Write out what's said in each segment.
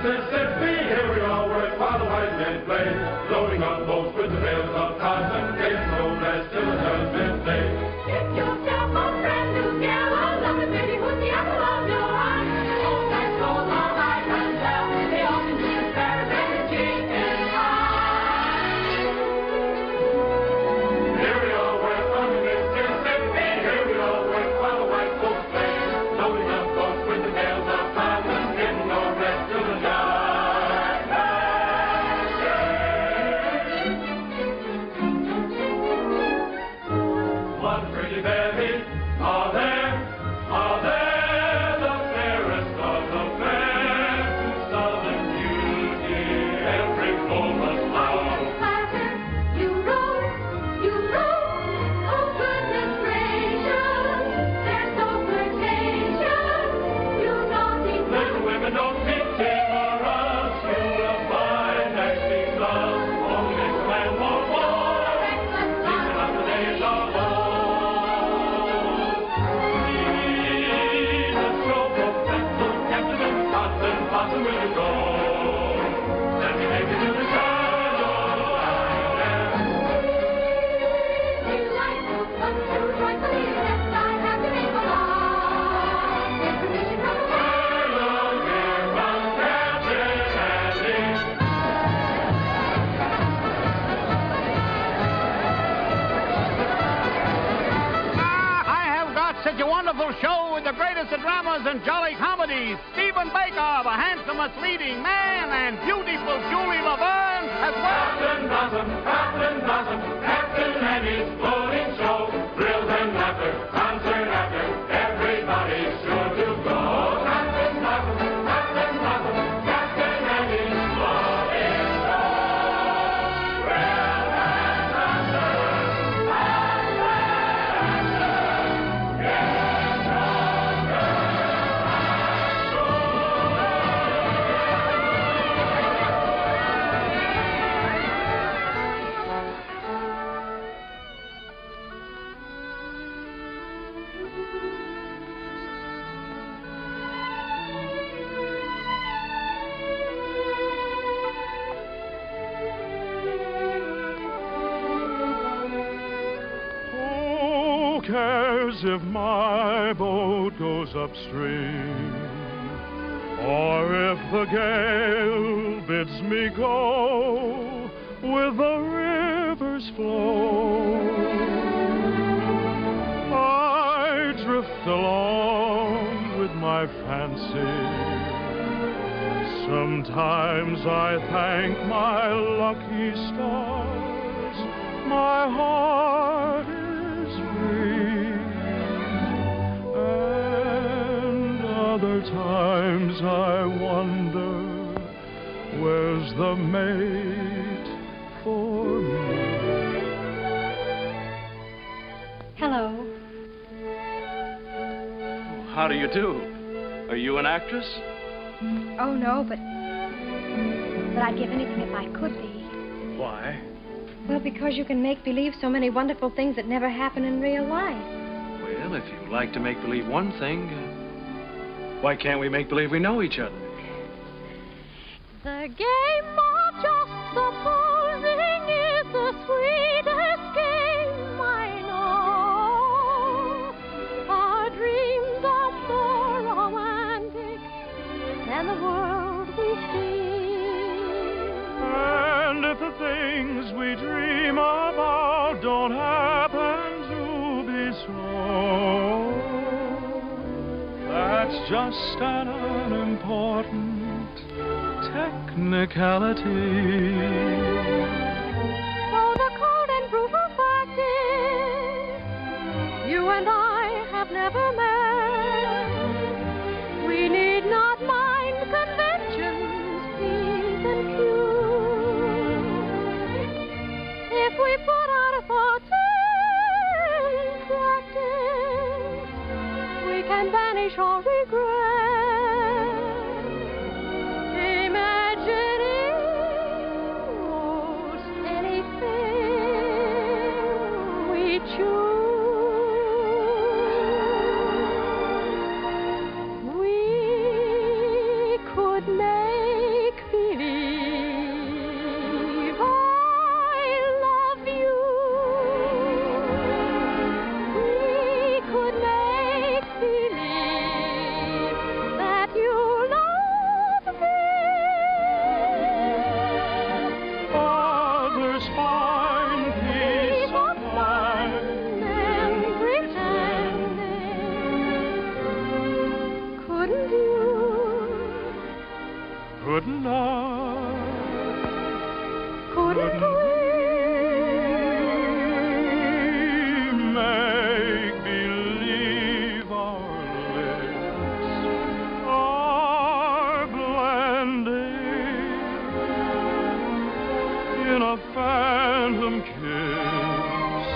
Mississippi, here we all work while the white men play, loading up boats with the bales of cotton, getting no rest till the judgment day. Get yourself a brand new yellow, lovely baby with the apple of your eye. Old that goes all right and well, they often do very, very chicken pie. Here we all work on the Mississippi, here we all work while the white folks play, loading up boats with the bales of cotton, getting no rest till the judgment day. What pretty babies are there, the fairest of the fair, to southern beauty, every woman's flower. Clatter, you roll, oh goodness gracious, they're so flirtatious, you naughty Little women don't be timorous, you will find that she's lost. Only makes a man want more, reckless even love. after days are old. Please, a stroke of pencil, Captain and cotton, blossom will you go? Let me take you to the shadow island. Delightful, but too joyfully accept I have to make a law. Get permission from the Hello, dear, from Captain Andy. I have got such a wonderful show with the greatest of dramas and jolly comedies. Stephen Baker, the handsomest leading man, and beautiful Julie Laverne as well. Captain Blossom, Captain Andy's floating show. Thrills and laughter, concert after, everybody's sure to go. Captain Blossom, Captain Andy's floating show. Thrills and laughter, Who cares if my boat goes upstream, or if the gale bids me go with the river's flow? I drift along with my fancy. Sometimes I thank my lucky stars, my heart is free. And other times I wonder, where's the mate for me? Hello. How do you do? Are you an actress? Oh, no, but I'd give anything if I could be. Why? Well, because you can make believe so many wonderful things that never happen in real life. Well, if you like to make believe one thing, why can't we make believe we know each other? The game of just supposing is the sweetest game I know. Our dreams are more romantic than the world we see. And if the things we dream about don't happen to be so, that's just an unimportant technicality. So the cold and brutal fact is, you and I have never met. We need not mind conventions, P's and Q's. If we put out a thought in practice, we can banish all regret. Imagining most anything we choose. Couldn't I? Couldn't we? Make believe our lips are blending in a phantom kiss,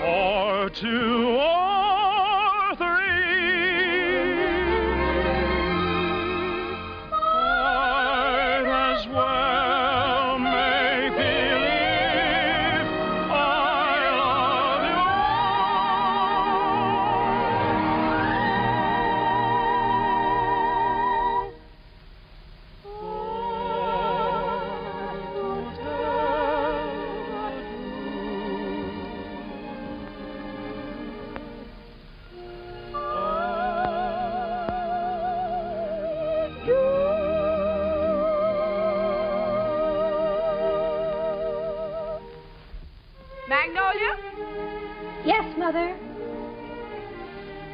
or two or three. Might as well make believe I love you. Magnolia? Yes, Mother.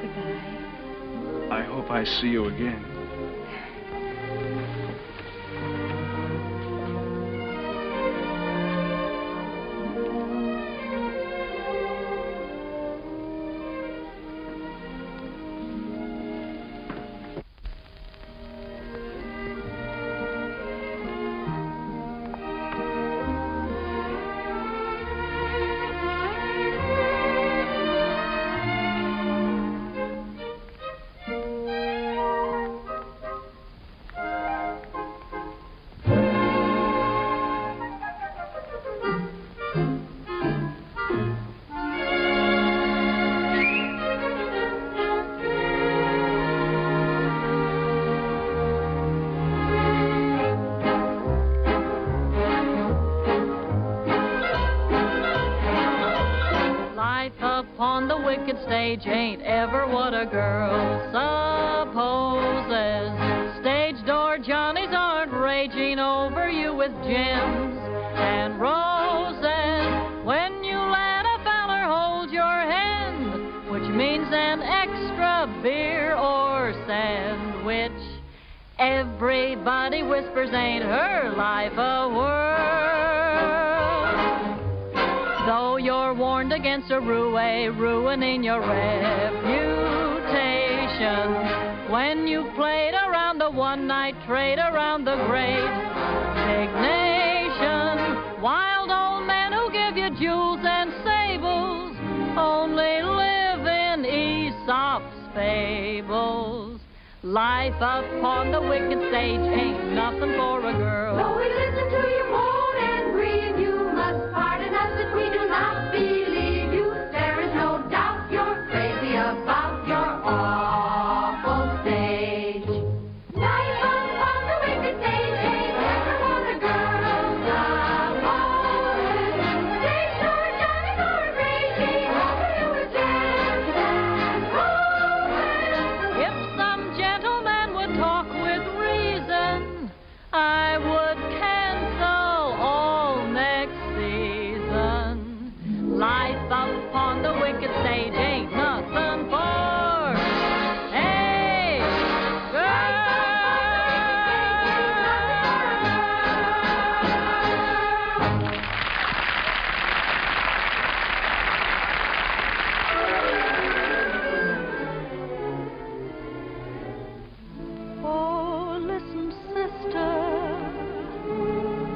Goodbye. I hope I see you again. Upon the wicked stage ain't ever what a girl supposes. Stage door Johnnies aren't raging over you with gems and roses. When you let a feller hold your hand, which means an extra beer or sandwich, everybody whispers ain't her life a whirl. Though you're warned against a roue ruining your reputation, when you've played around the one-night trade around the great big nation, wild old men who give you jewels and sables only live in Aesop's fables. Life upon the wicked stage ain't nothing for a girl. Though we listen to your moan and grieve, you must pardon us that we do not believe you. There is no doubt you're crazy about your awful stage. Life upon the wicked stage ain't ever what a girl supposes. Stage door Johnnies aren't raging over you with gems and roses. If some gentleman would talk with reason, I would cancel all next season. Life upon the wicked stage ain't nothing for a girl. Oh, listen, sister,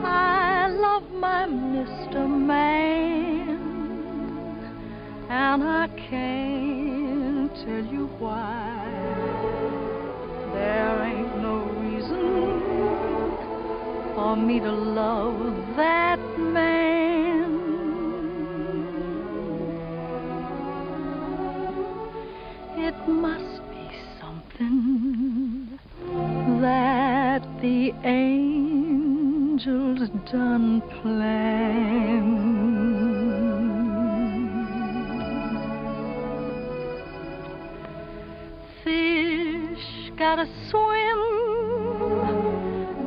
I love my Mr. Man, and I can't tell you why. There ain't no reason for me to love that man. It must be something that the angels done planned. Fish gotta swim,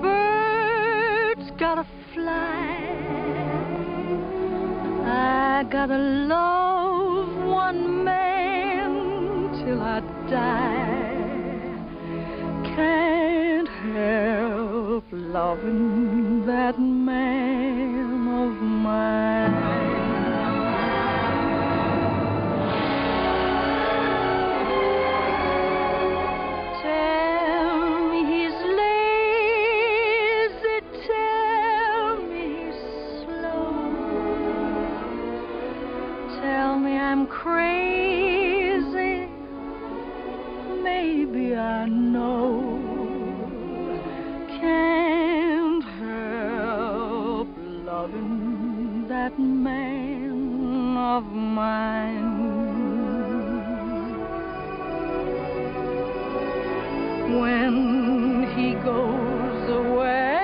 birds gotta fly. I gotta love one man till I die. Can't help loving that man of mine. Crazy, maybe I know. Can't help loving that man of mine. When he goes away,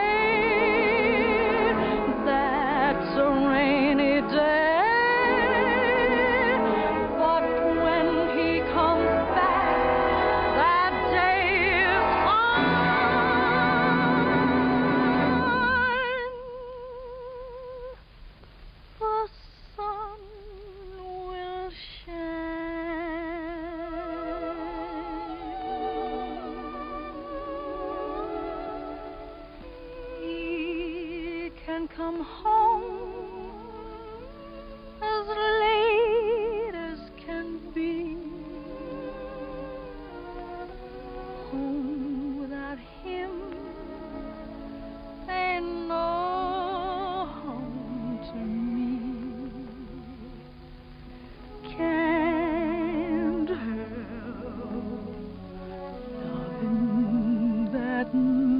that's a rainy day. Come home as late as can be. Home without him ain't no home to me. Can't help loving that man.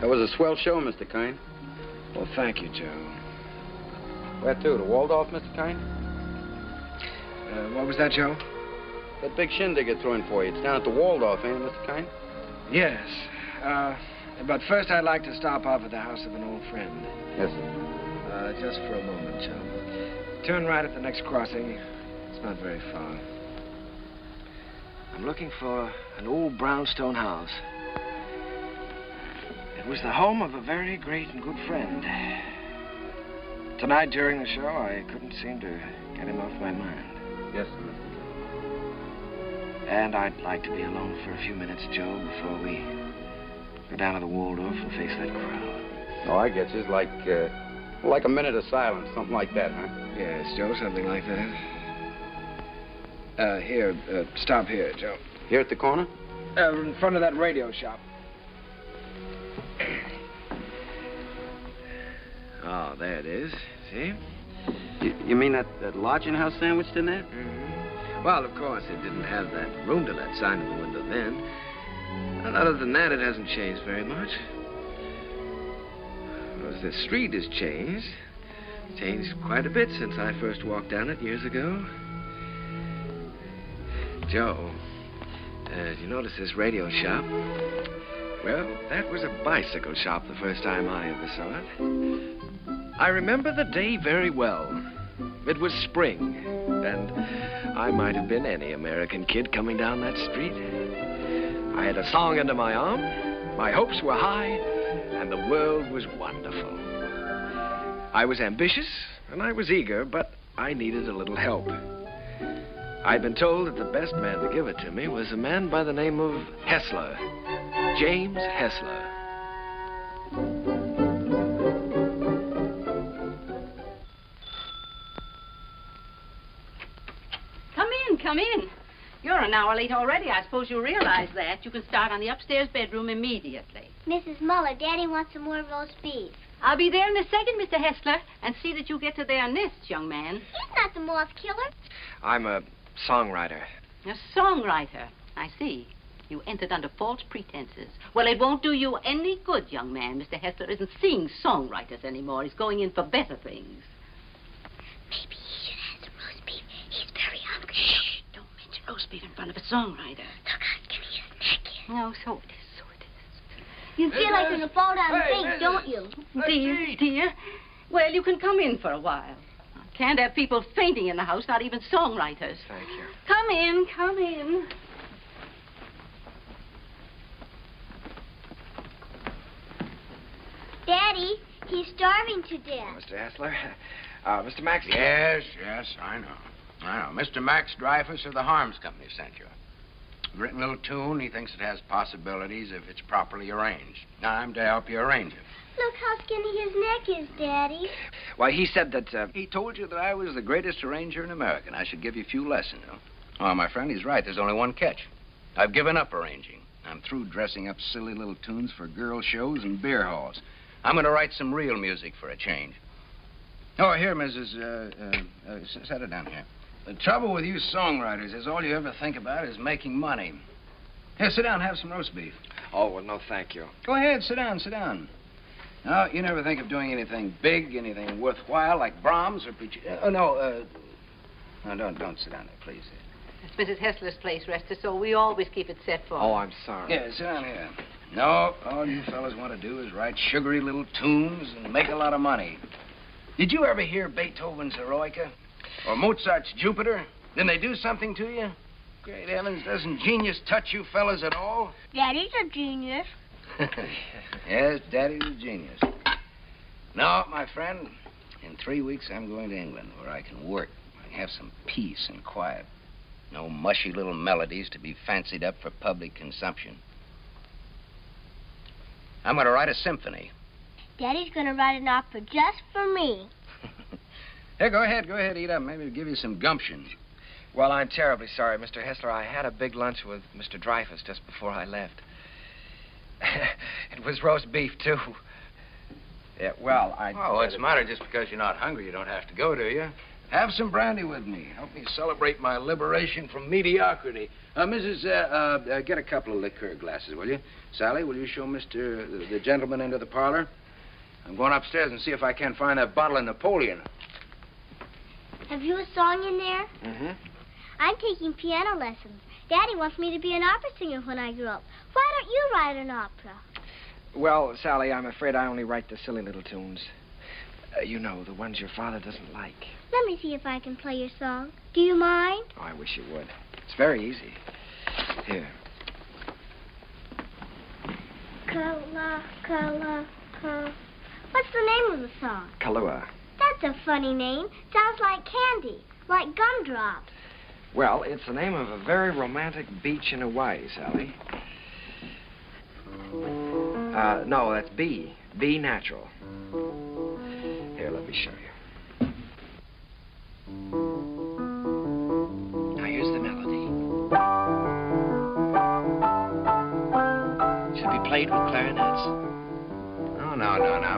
That was a swell show, Mr. Kine. Well, thank you, Joe. Where to? To Waldorf, Mr. Kine? What was that, Joe? That big shindig I threw in for you. It's down at the Waldorf, ain't it, Mr. Kine? Yes. But first I'd like to stop off at the house of an old friend. Yes, sir. Just for a moment, Joe. Turn right at the next crossing. It's not very far. I'm looking for an old brownstone house. It was the home of a very great and good friend. Tonight during the show, I couldn't seem to get him off my mind. Yes, sir, Mr. And I'd like to be alone for a few minutes, Joe, before we go down to the Waldorf and face that crowd. Oh, I get you. It's like a minute of silence, something like that, huh? Yes, Joe, something like that. Here, stop here, Joe. Here at the corner? In front of that radio shop. Oh, there it is. See? You mean that lodging house sandwiched in there? Mm-hmm. Well, of course, it didn't have that room to let sign in the window then. And other than that, it hasn't changed very much. Well, the street has changed. Changed quite a bit since I first walked down it years ago. Joe, did you notice this radio shop? Well, that was a bicycle shop the first time I ever saw it. I remember the day very well. It was spring, and I might have been any American kid coming down that street. I had a song under my arm, my hopes were high, and the world was wonderful. I was ambitious, and I was eager, but I needed a little help. I'd been told that the best man to give it to me was a man by the name of Hessler, James Hessler. Come in. You're an hour late already. I suppose you realize that. You can start on the upstairs bedroom immediately. Mrs. Muller, Daddy wants some more roast beef. I'll be there in a second, Mr. Hessler, and see that you get to their nests, young man. He's not the moth killer. I'm a songwriter. A songwriter. I see. You entered under false pretenses. Well, it won't do you any good, young man. Mr. Hessler isn't seeing songwriters anymore. He's going in for better things. Maybe he should have some roast beef. He's very hungry. Shh. Don't mention roast beef in front of a songwriter. Look out, can he smack you? No, so it is, so it is. You feel like you're going to fall down and faint, don't you? Dear. Well, you can come in for a while. I can't have people fainting in the house, not even songwriters. Thank you. Come in, come in. Daddy, he's starving to death. Mr. Hessler, Mr. Max... Yes, I know. Mr. Max Dreyfus of the Harms Company sent you. Written a little tune. He thinks it has possibilities if it's properly arranged. Now, I'm to help you arrange it. Look how skinny his neck is, Daddy. Why, he said that, He told you that I was the greatest arranger in America, and I should give you a few lessons, Oh, my friend, he's right. There's only one catch. I've given up arranging. I'm through dressing up silly little tunes for girl shows and beer halls. I'm going to write some real music for a change. Oh, here, Mrs. Set it down here. The trouble with you songwriters is all you ever think about is making money. Here, sit down, have some roast beef. Oh, well, no, thank you. Go ahead, sit down. No, you never think of doing anything big, anything worthwhile, like Brahms or No, don't sit down there, please. It's Mrs. Hessler's place, Rester, so we always keep it set for her. Oh, I'm sorry. Yeah, sit down here. No, all you fellas want to do is write sugary little tunes and make a lot of money. Did you ever hear Beethoven's Eroica? Or Mozart's Jupiter? Didn't they do something to you? Great heavens, doesn't genius touch you fellas at all? Daddy's a genius. Yes, Daddy's a genius. No, my friend, in 3 weeks I'm going to England where I can work. I can have some peace and quiet. No mushy little melodies to be fancied up for public consumption. I'm going to write a symphony. Daddy's going to write an opera just for me. Here, go ahead, eat up. Maybe it'll give you some gumption. Well, I'm terribly sorry, Mr. Hessler. I had a big lunch with Mr. Dreyfus just before I left. It was roast beef, too. Yeah, well, Oh, what's the matter? Just because you're not hungry, you don't have to go, do you? Have some brandy with me. Help me celebrate my liberation from mediocrity. Mrs., get a couple of liqueur glasses, will you? Sally, will you show the gentleman into the parlor? I'm going upstairs and see if I can't find that bottle of Napoleon. Have you a song in there? Mm-hmm. I'm taking piano lessons. Daddy wants me to be an opera singer when I grow up. Why don't you write an opera? Well, Sally, I'm afraid I only write the silly little tunes. You know, the ones your father doesn't like. Let me see if I can play your song. Do you mind? Oh, I wish you would. It's very easy. Here. What's the name of the song? Kahlua. That's a funny name. Sounds like candy, like gumdrops. Well, it's the name of a very romantic beach in Hawaii, Sally. No, that's B. B natural. Here, let me show you. Now, here's the melody. Should be played with clarinets. Oh, no.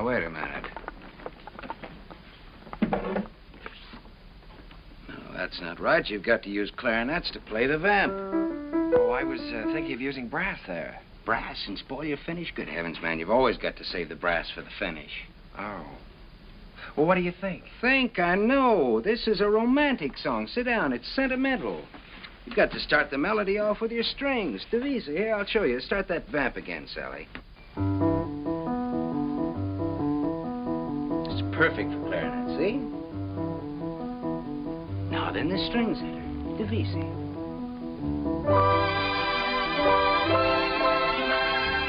Wait a minute. No, that's not right. You've got to use clarinets to play the vamp. Oh, I was thinking of using brass there. Brass and spoil your finish? Good heavens, man. You've always got to save the brass for the finish. Oh. Well, what do you think? I know. This is a romantic song. Sit down. It's sentimental. You've got to start the melody off with your strings. Devisa, here, I'll show you. Start that vamp again, Sally. It's perfect for clarinet, see? Now then, the strings enter. Devisa.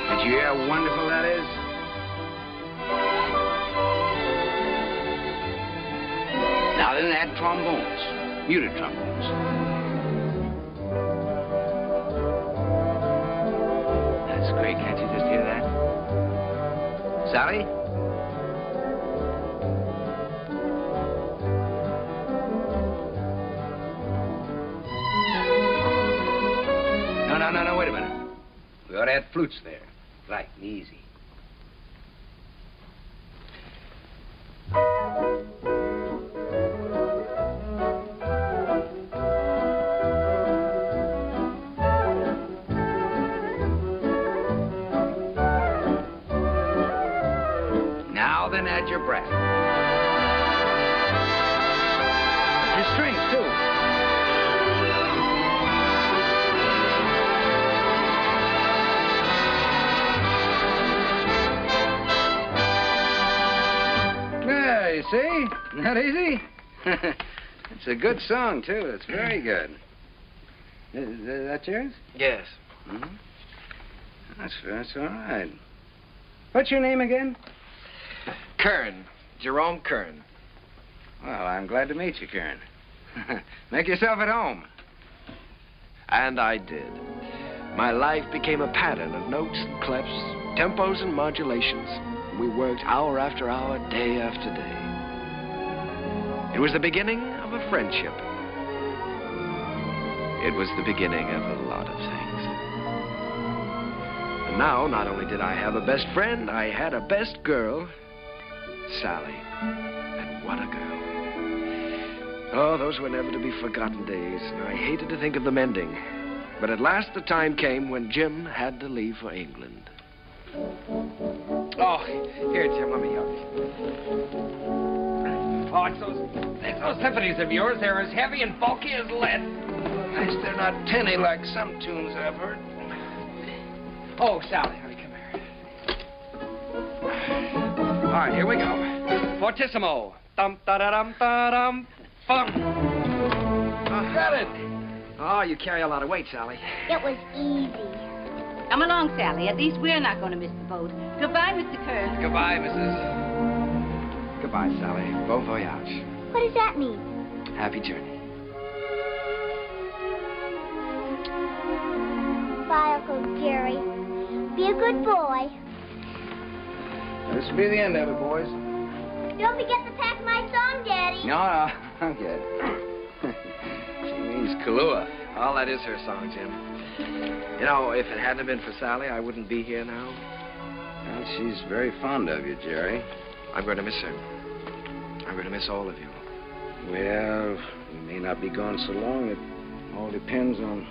Did you hear how wonderful that is? Now then, add trombones, muted trombones. That's great. Can't you just hear that? Sally? No, wait a minute. We ought to add flutes there. Light and easy. Now then, add your brass. Your strings, too. You see? Not easy? It's a good song, too. It's very good. Is that yours? Yes. Mm-hmm. That's all right. What's your name again? Kern. Jerome Kern. Well, I'm glad to meet you, Kern. Make yourself at home. And I did. My life became a pattern of notes and clefs, tempos and modulations. We worked hour after hour, day after day. It was the beginning of a friendship. It was the beginning of a lot of things. And now, not only did I have a best friend, I had a best girl, Sally. And what a girl. Oh, those were never to be forgotten days, and I hated to think of them ending. But at last the time came when Jim had to leave for England. Oh, here, Jim, let me help you. Oh, it's those symphonies of yours. They're as heavy and bulky as lead. Nice they're not tinny like some tunes I've heard. Oh, Sally, honey, come here. All right, here we go. Fortissimo. Dum-da-da-dum-da-dum. Bum. Got it. Oh, you carry a lot of weight, Sally. It was easy. Come along, Sally. At least we're not going to miss the boat. Goodbye, Mr. Kern. Goodbye, Mrs. Goodbye, Sally. Bon voyage. What does that mean? Happy journey. Bye, Uncle Jerry. Be a good boy. This will be the end of it, boys. Don't forget to pack my song, Daddy. No, I'm good. She means Kahlua. Well, that is her song, Jim. You know, if it hadn't been for Sally, I wouldn't be here now. Well, she's very fond of you, Jerry. I'm going to miss her. I'm going to miss all of you. Well, you may not be gone so long. It all depends on...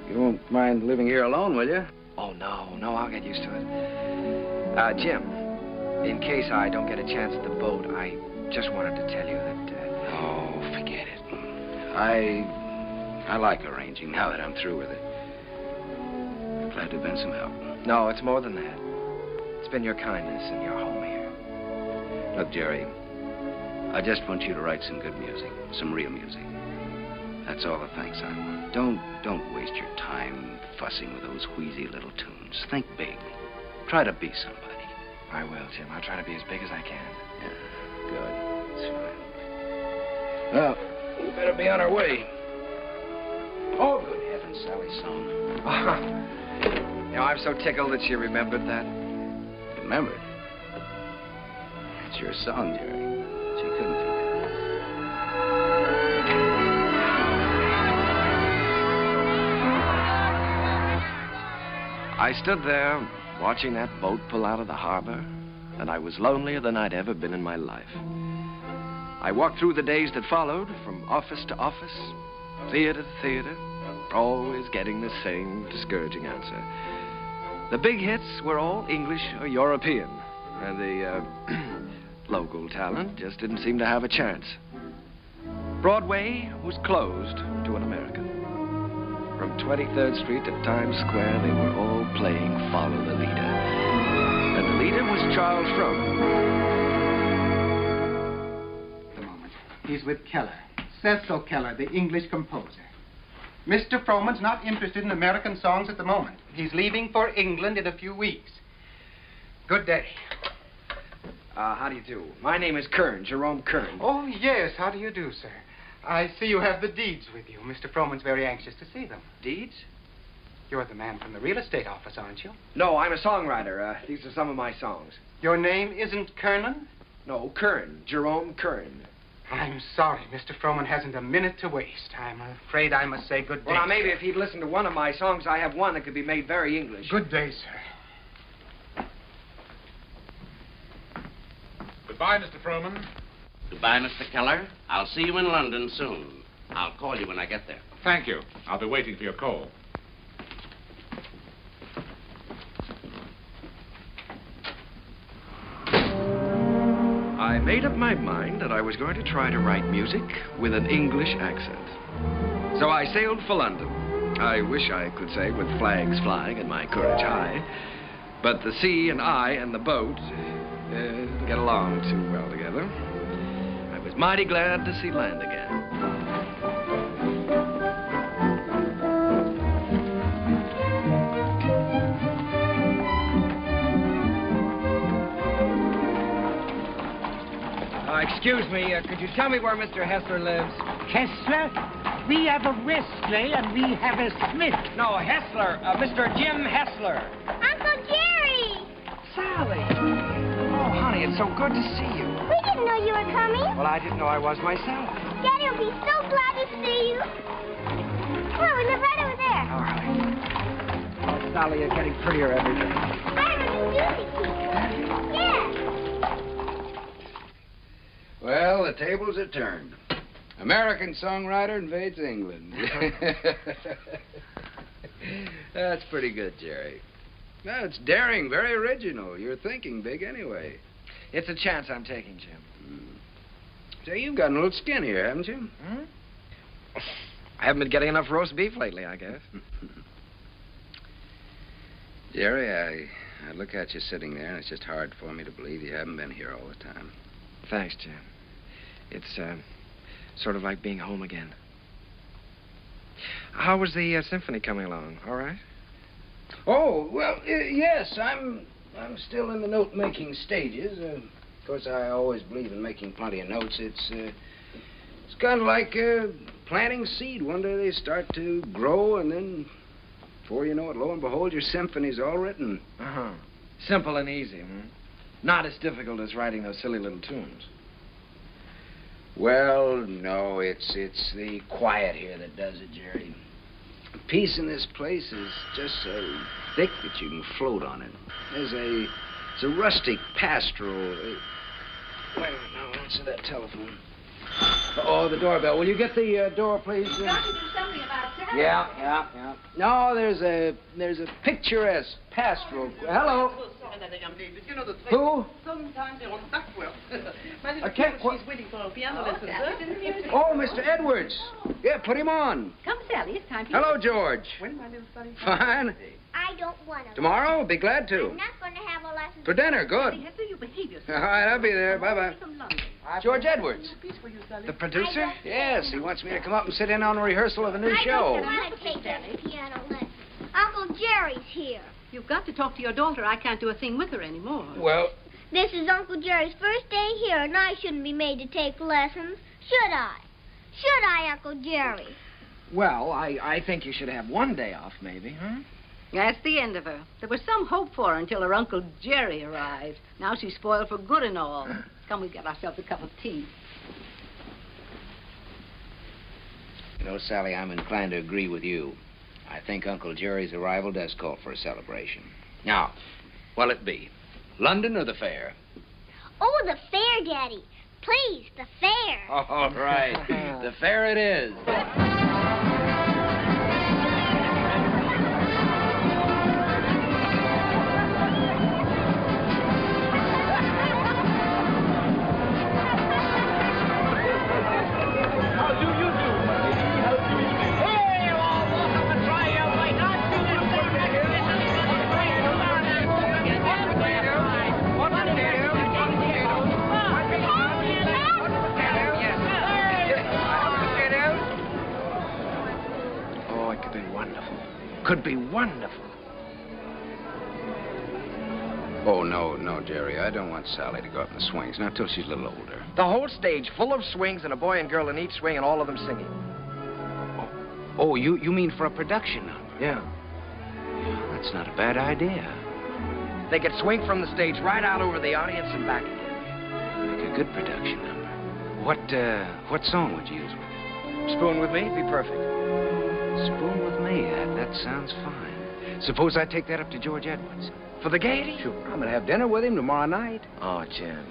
You won't mind living here alone, will you? Oh, no, I'll get used to it. Jim, in case I don't get a chance at the boat, I just wanted to tell you that... Oh, forget it. I like arranging now that I'm through with it. I'm glad to have been some help. No, it's more than that. It's been your kindness and your home here. Look, Jerry, I just want you to write some good music, some real music. That's all the thanks I want. Don't waste your time fussing with those wheezy little tunes. Think big. Try to be somebody. I will, Jim. I'll try to be as big as I can. Yeah, good. That's fine. Well, we better be on our way. Oh, good heavens, Sally's song. You know, I'm so tickled that she remembered that. Remembered? It's your song, Jerry. She couldn't forget. I stood there watching that boat pull out of the harbor, and I was lonelier than I'd ever been in my life. I walked through the days that followed, from office to office, theater to theater, always getting the same discouraging answer. The big hits were all English or European, and the local talent just didn't seem to have a chance. Broadway was closed to an American. From 23rd Street to Times Square, they were all playing Follow the Leader. And the leader was Charles Frohman. The moment. He's with Keller. Cecil Keller, the English composer. Mr. Frohman's not interested in American songs at the moment. He's leaving for England in a few weeks. Good day. How do you do? My name is Kern, Jerome Kern. Oh, yes. How do you do, sir? I see you have the deeds with you. Mr. Frohman's very anxious to see them. Deeds? You're the man from the real estate office, aren't you? No, I'm a songwriter. These are some of my songs. Your name isn't Kernan? No, Kern, Jerome Kern. I'm sorry. Mr. Frohman hasn't a minute to waste. I'm afraid I must say good day. Well, now, maybe if he'd listened to one of my songs, I have one that could be made very English. Good day, sir. Goodbye, Mr. Frohman. Goodbye, Mr. Keller. I'll see you in London soon. I'll call you when I get there. Thank you. I'll be waiting for your call. I made up my mind that I was going to try to write music with an English accent. So I sailed for London. I wish I could say with flags flying and my courage high. But the sea and I and the boat didn't get along too well together. I was mighty glad to see land again. Excuse me, could you tell me where Mr. Hessler lives? Hessler? We have a Wesley and we have a Smith. No, Hessler. Mr. Jim Hessler. Uncle Jerry! Sally. Oh, honey, it's so good to see you. We didn't know you were coming. Well, I didn't know I was myself. Daddy will be so glad to see you. Come on, we live right over there. All right. Oh, Sally, you're getting prettier every day. I have a music teacher. Yes. Well, the tables are turned. American songwriter invades England. That's pretty good, Jerry. No, it's daring, very original. You're thinking big anyway. It's a chance I'm taking, Jim. Say, you've gotten a little skin here, haven't you? I haven't been getting enough roast beef lately, I guess. Jerry, I look at you sitting there, and it's just hard for me to believe you haven't been here all the time. Thanks, Jim. It's sort of like being home again. How was the symphony coming along? All right? Oh, well, yes, I'm still in the note-making stages. Of course, I always believe in making plenty of notes. It's kind of like planting seed. One day they start to grow, and then, before you know it, lo and behold, your symphony's all written. Uh-huh. Simple and easy, Not as difficult as writing those silly little tunes. Well, no, it's the quiet here that does it, Jerry. Peace in this place is just so thick that you can float on it. It's a rustic pastoral. Wait a minute, now, answer that telephone. Oh, the doorbell. Will you get the door, please? Don't you do something about that? Yeah. No, there's a picturesque pastoral. Hello. another young lady. You know the trick. Who? Sometimes they're on back well. My little I can't girl, she's waiting for a piano lesson, sir. Oh, Mr. Edwards. Yeah, put him on. Come, Sally, it's time for Hello, George. When, my little sonny? Fine. I don't want to. Tomorrow? Be glad to. I'm not going to have a lesson. For dinner, good. Hester, you behave yourself. All right, I'll be there. Bye-bye. George Edwards. The The producer? Yes, he wants me to come up and sit in on a rehearsal of a new show. I don't want to take that piano lesson. Uncle Jerry's here. You've got to talk to your daughter. I can't do a thing with her anymore. Well, This is Uncle Jerry's first day here, and I shouldn't be made to take lessons, should I? Should I, Uncle Jerry? well, I think you should have one day off, maybe, huh? That's the end of her. There was some hope for her until her Uncle Jerry arrived. Now she's spoiled for good and all. Come, we get ourselves a cup of tea. You know, Sally, I'm inclined to agree with you. I think Uncle Jerry's arrival does call for a celebration. Now, what'll it be? London or the fair? Oh, the fair, Daddy. Please, the fair. All right. The fair it is. Oh, it could be wonderful. Could be wonderful. Oh, no, Jerry. I don't want Sally to go up in the swings, not till she's a little older. The whole stage full of swings and a boy and girl in each swing and all of them singing. Oh, you mean for a production number? Yeah. Yeah, that's not a bad idea. They could swing from the stage right out over the audience and back again. Make a good production number. What song would you use with it? Spoon with me? Be perfect. Spoon with me. That sounds fine. Suppose I take that up to George Edwards. For the gaiety? Sure. I'm going to have dinner with him tomorrow night. Oh, Jim.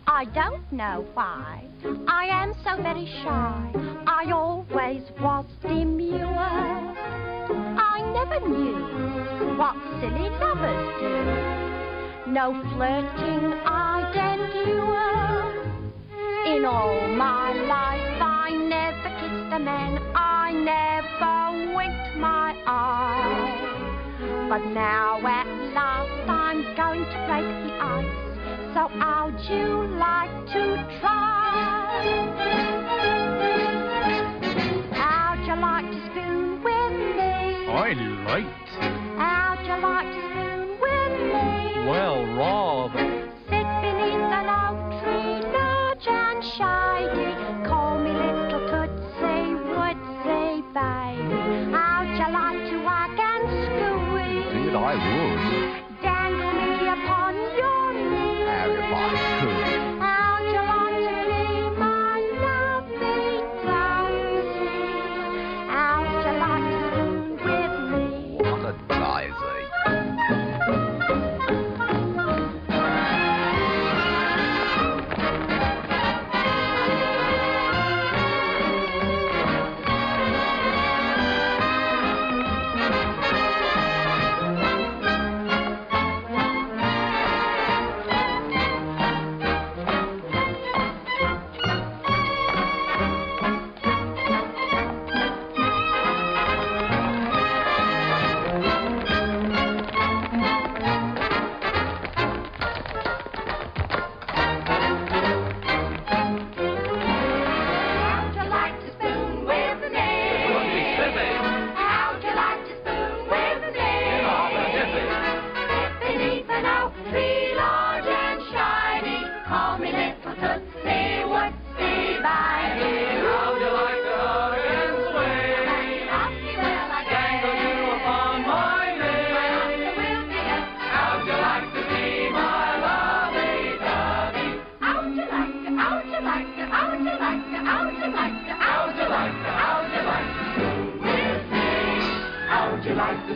I don't know why I am so very shy. I always was demure. I never knew what silly lovers do. No flirting I'd endure. In all my life I never kissed a man. I never winked my eye. But now at last I'm going to break the ice. So how'd you like to try? How'd you like to spoon with me? I like to. How'd you like to spoon with me? Well, Rob. Sit beneath an oak tree, large and shady. Call me little Tootsie, Woodsy, baby. How'd you like to whack and squeeze? Indeed, I would. Dangle me upon your knee. How if I could. How'd you like to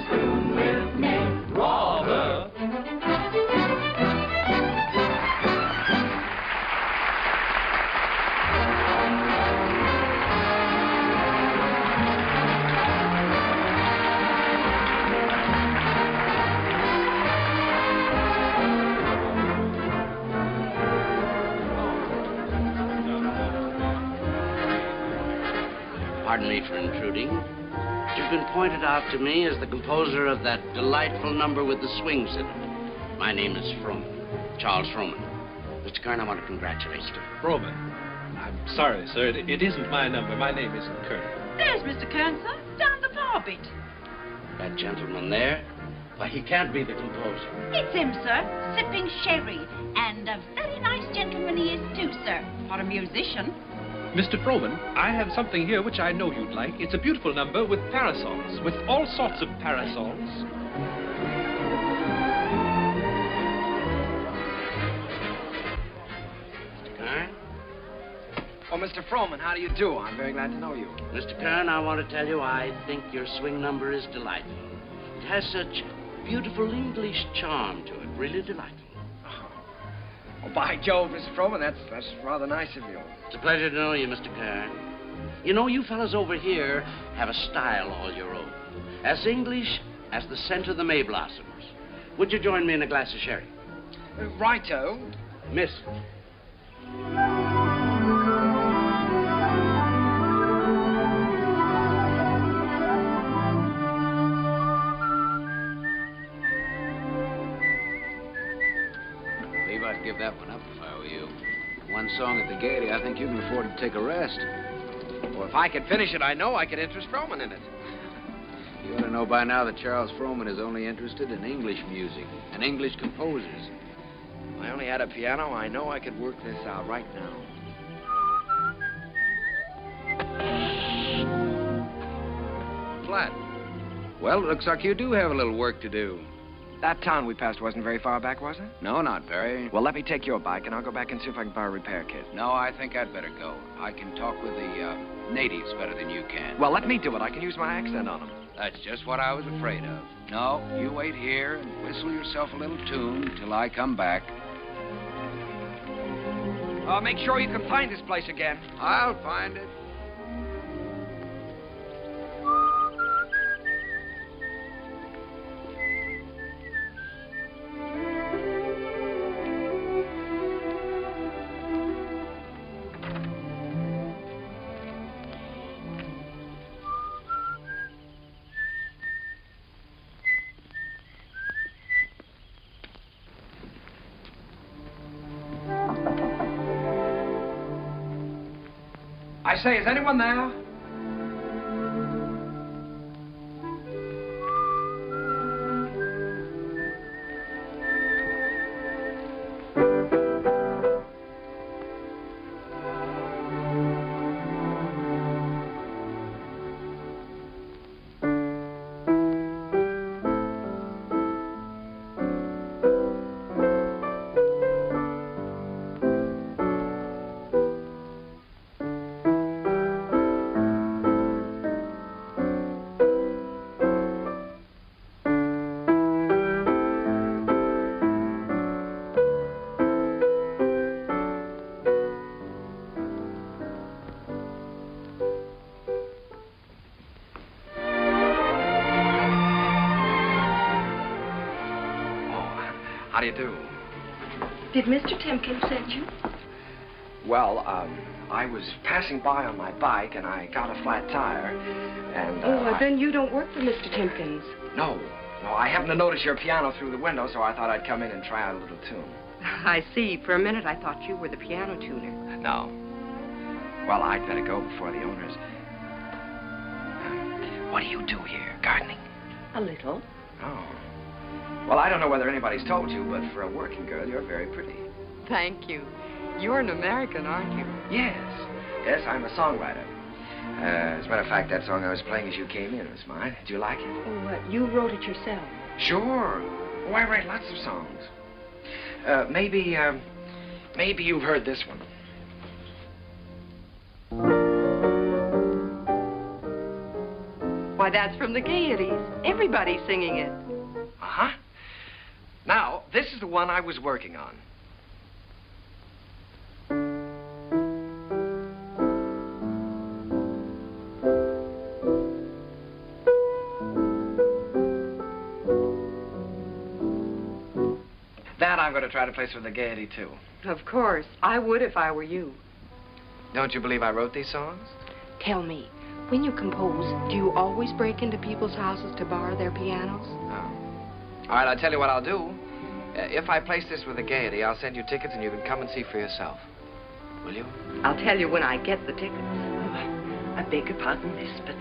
spoon with me. Rather. Pardon me for intruding. You've been pointed out to me as the composer of that delightful number with the swings in it. My name is Froman, Charles Froman. Mr. Kern, I want to congratulate you. Froman. I'm sorry, sir. It isn't my number. My name isn't Kern. There's Mr. Kern, sir, down the bar bit. That gentleman there? Why, he can't be the composer. It's him, sir, sipping sherry. And a very nice gentleman he is, too, sir, for a musician. Mr. Froman, I have something here which I know you'd like. It's a beautiful number with parasols, with all sorts of parasols. Mr. Kern? Oh, Mr. Froman, how do you do? I'm very glad to know you. Mr. Kern, I want to tell you I think your swing number is delightful. It has such beautiful English charm to it, really delightful. Oh, by Jove, Mr. Froman, that's rather nice of you. It's a pleasure to know you, Mr. Kern. You know, you fellas over here have a style all your own. As English as the scent of the May blossoms. Would you join me in a glass of sherry? Righto. Miss. I'd give that one up if I were you. One song at the Gaiety, I think you can afford to take a rest. Well, if I could finish it, I know I could interest Froman in it. You ought to know by now that Charles Froman is only interested in English music and English composers. If I only had a piano, I know I could work this out right now. Flat. Well, it looks like you do have a little work to do. That town we passed wasn't very far back, was it? No, not very. Well, let me take your bike, and I'll go back and see if I can borrow a repair kit. No, I think I'd better go. I can talk with the natives better than you can. Well, let me do it. I can use my accent on them. That's just what I was afraid of. No, you wait here and whistle yourself a little tune till I come back. Make sure you can find this place again. I'll find it. I say, is anyone there? How do you do? Did Mr. Timkins send you? Well, I was passing by on my bike, and I got a flat tire, and, well, then you don't work for Mr. Timkins. No, I happened to notice your piano through the window, so I thought I'd come in and try out a little tune. I see. For a minute, I thought you were the piano tuner. No. Well, I'd better go before the owners. What do you do here? Gardening? A little. Oh. Well, I don't know whether anybody's told you, but for a working girl, you're very pretty. Thank you. You're an American, aren't you? Yes. Yes, I'm a songwriter. As a matter of fact, that song I was playing as you came in was mine. Did you like it? Oh, what? You wrote it yourself? Sure. Oh, I write lots of songs. Maybe you've heard this one. Why, that's from the Gaieties. Everybody's singing it. Uh-huh. Now, this is the one I was working on. That I'm going to try to place for the Gaiety, too. Of course. I would if I were you. Don't you believe I wrote these songs? Tell me, when you compose, do you always break into people's houses to borrow their pianos? Oh. All right, I'll tell you what I'll do. If I place this with the Gaiety, I'll send you tickets and you can come and see for yourself. Will you? I'll tell you when I get the tickets. I beg your pardon, miss, but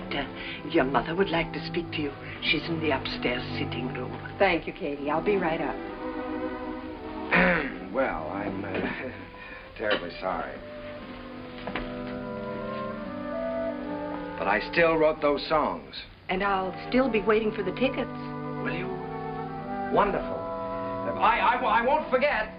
your mother would like to speak to you. She's in the upstairs sitting room. Thank you, Katie. I'll be right up. Well, I'm terribly sorry. But I still wrote those songs. And I'll still be waiting for the tickets. Will you? Wonderful. I won't forget.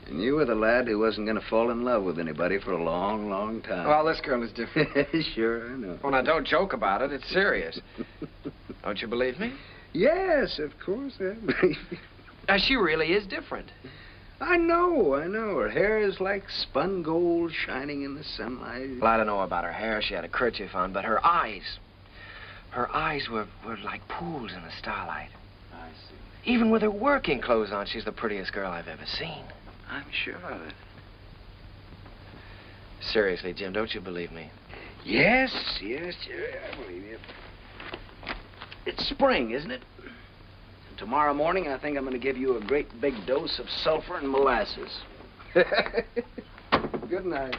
And you were the lad who wasn't going to fall in love with anybody for a long, long time. Well, this girl is different. Sure, I know. Well, now, don't joke about it. It's serious. Don't you believe me? Yes, of course I believe you. She really is different. I know. Her hair is like spun gold shining in the sunlight. Well, I don't know about her hair. She had a kerchief on, but her eyes were like pools in the starlight. I see. Even with her working clothes on, she's the prettiest girl I've ever seen. I'm sure of it. Seriously, Jim, don't you believe me? Yes, Jerry, I believe you. It's spring, isn't it? And tomorrow morning, I think I'm going to give you a great big dose of sulfur and molasses. Good night.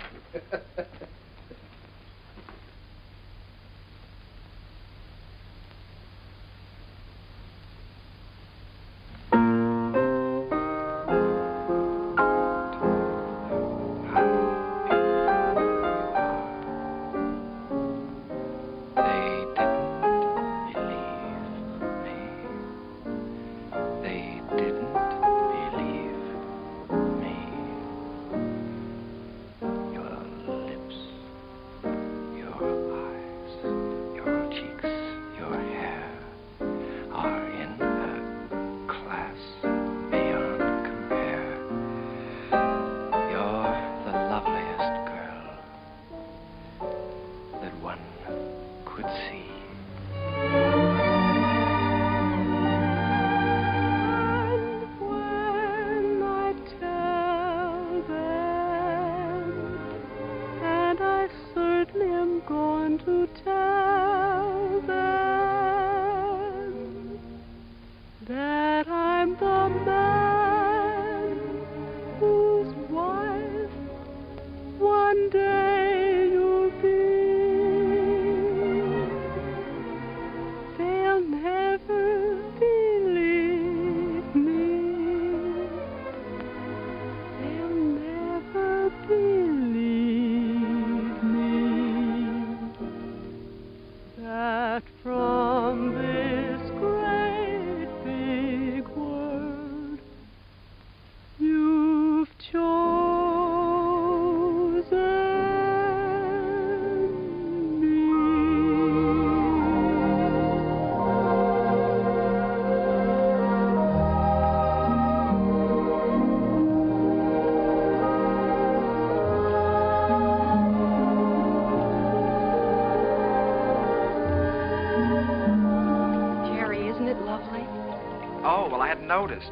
Noticed.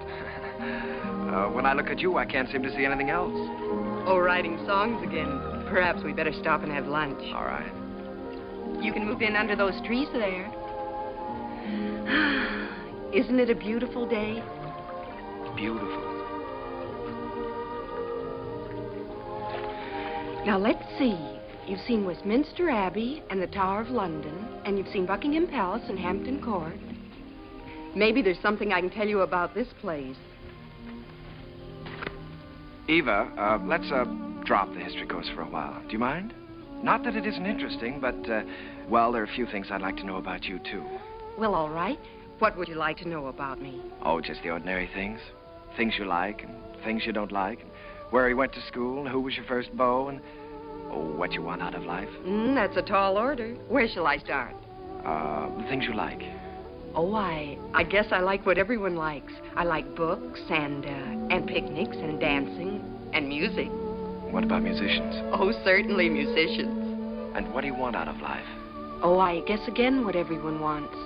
When I look at you, I can't seem to see anything else. Oh, writing songs again. Perhaps we better stop and have lunch. All right. You can move in under those trees there. Isn't it a beautiful day? Beautiful. Now, let's see. You've seen Westminster Abbey and the Tower of London, and you've seen Buckingham Palace and Hampton Court. Maybe there's something I can tell you about this place. Eva, let's drop the history course for a while. Do you mind? Not that it isn't interesting, but, well, there are a few things I'd like to know about you, too. Well, all right. What would you like to know about me? Oh, just the ordinary things. Things you like and things you don't like. And where you went to school and who was your first beau and, oh, what you want out of life. That's a tall order. Where shall I start? The things you like. Oh, I guess I like what everyone likes. I like books and picnics and dancing and music. What about musicians? Oh, certainly musicians. And what do you want out of life? Oh, I guess again what everyone wants.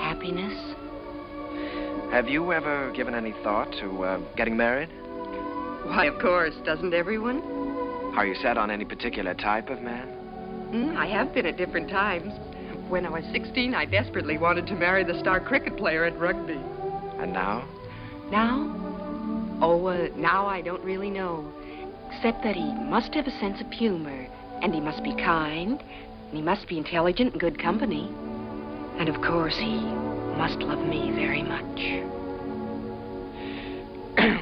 Happiness. Have you ever given any thought to getting married? Why, of course. Doesn't everyone? Are you set on any particular type of man? I have been at different times. When I was 16, I desperately wanted to marry the star cricket player at rugby. And now? Now? Oh, now I don't really know. Except that he must have a sense of humor, and he must be kind, and he must be intelligent and good company. And of course, he must love me very much.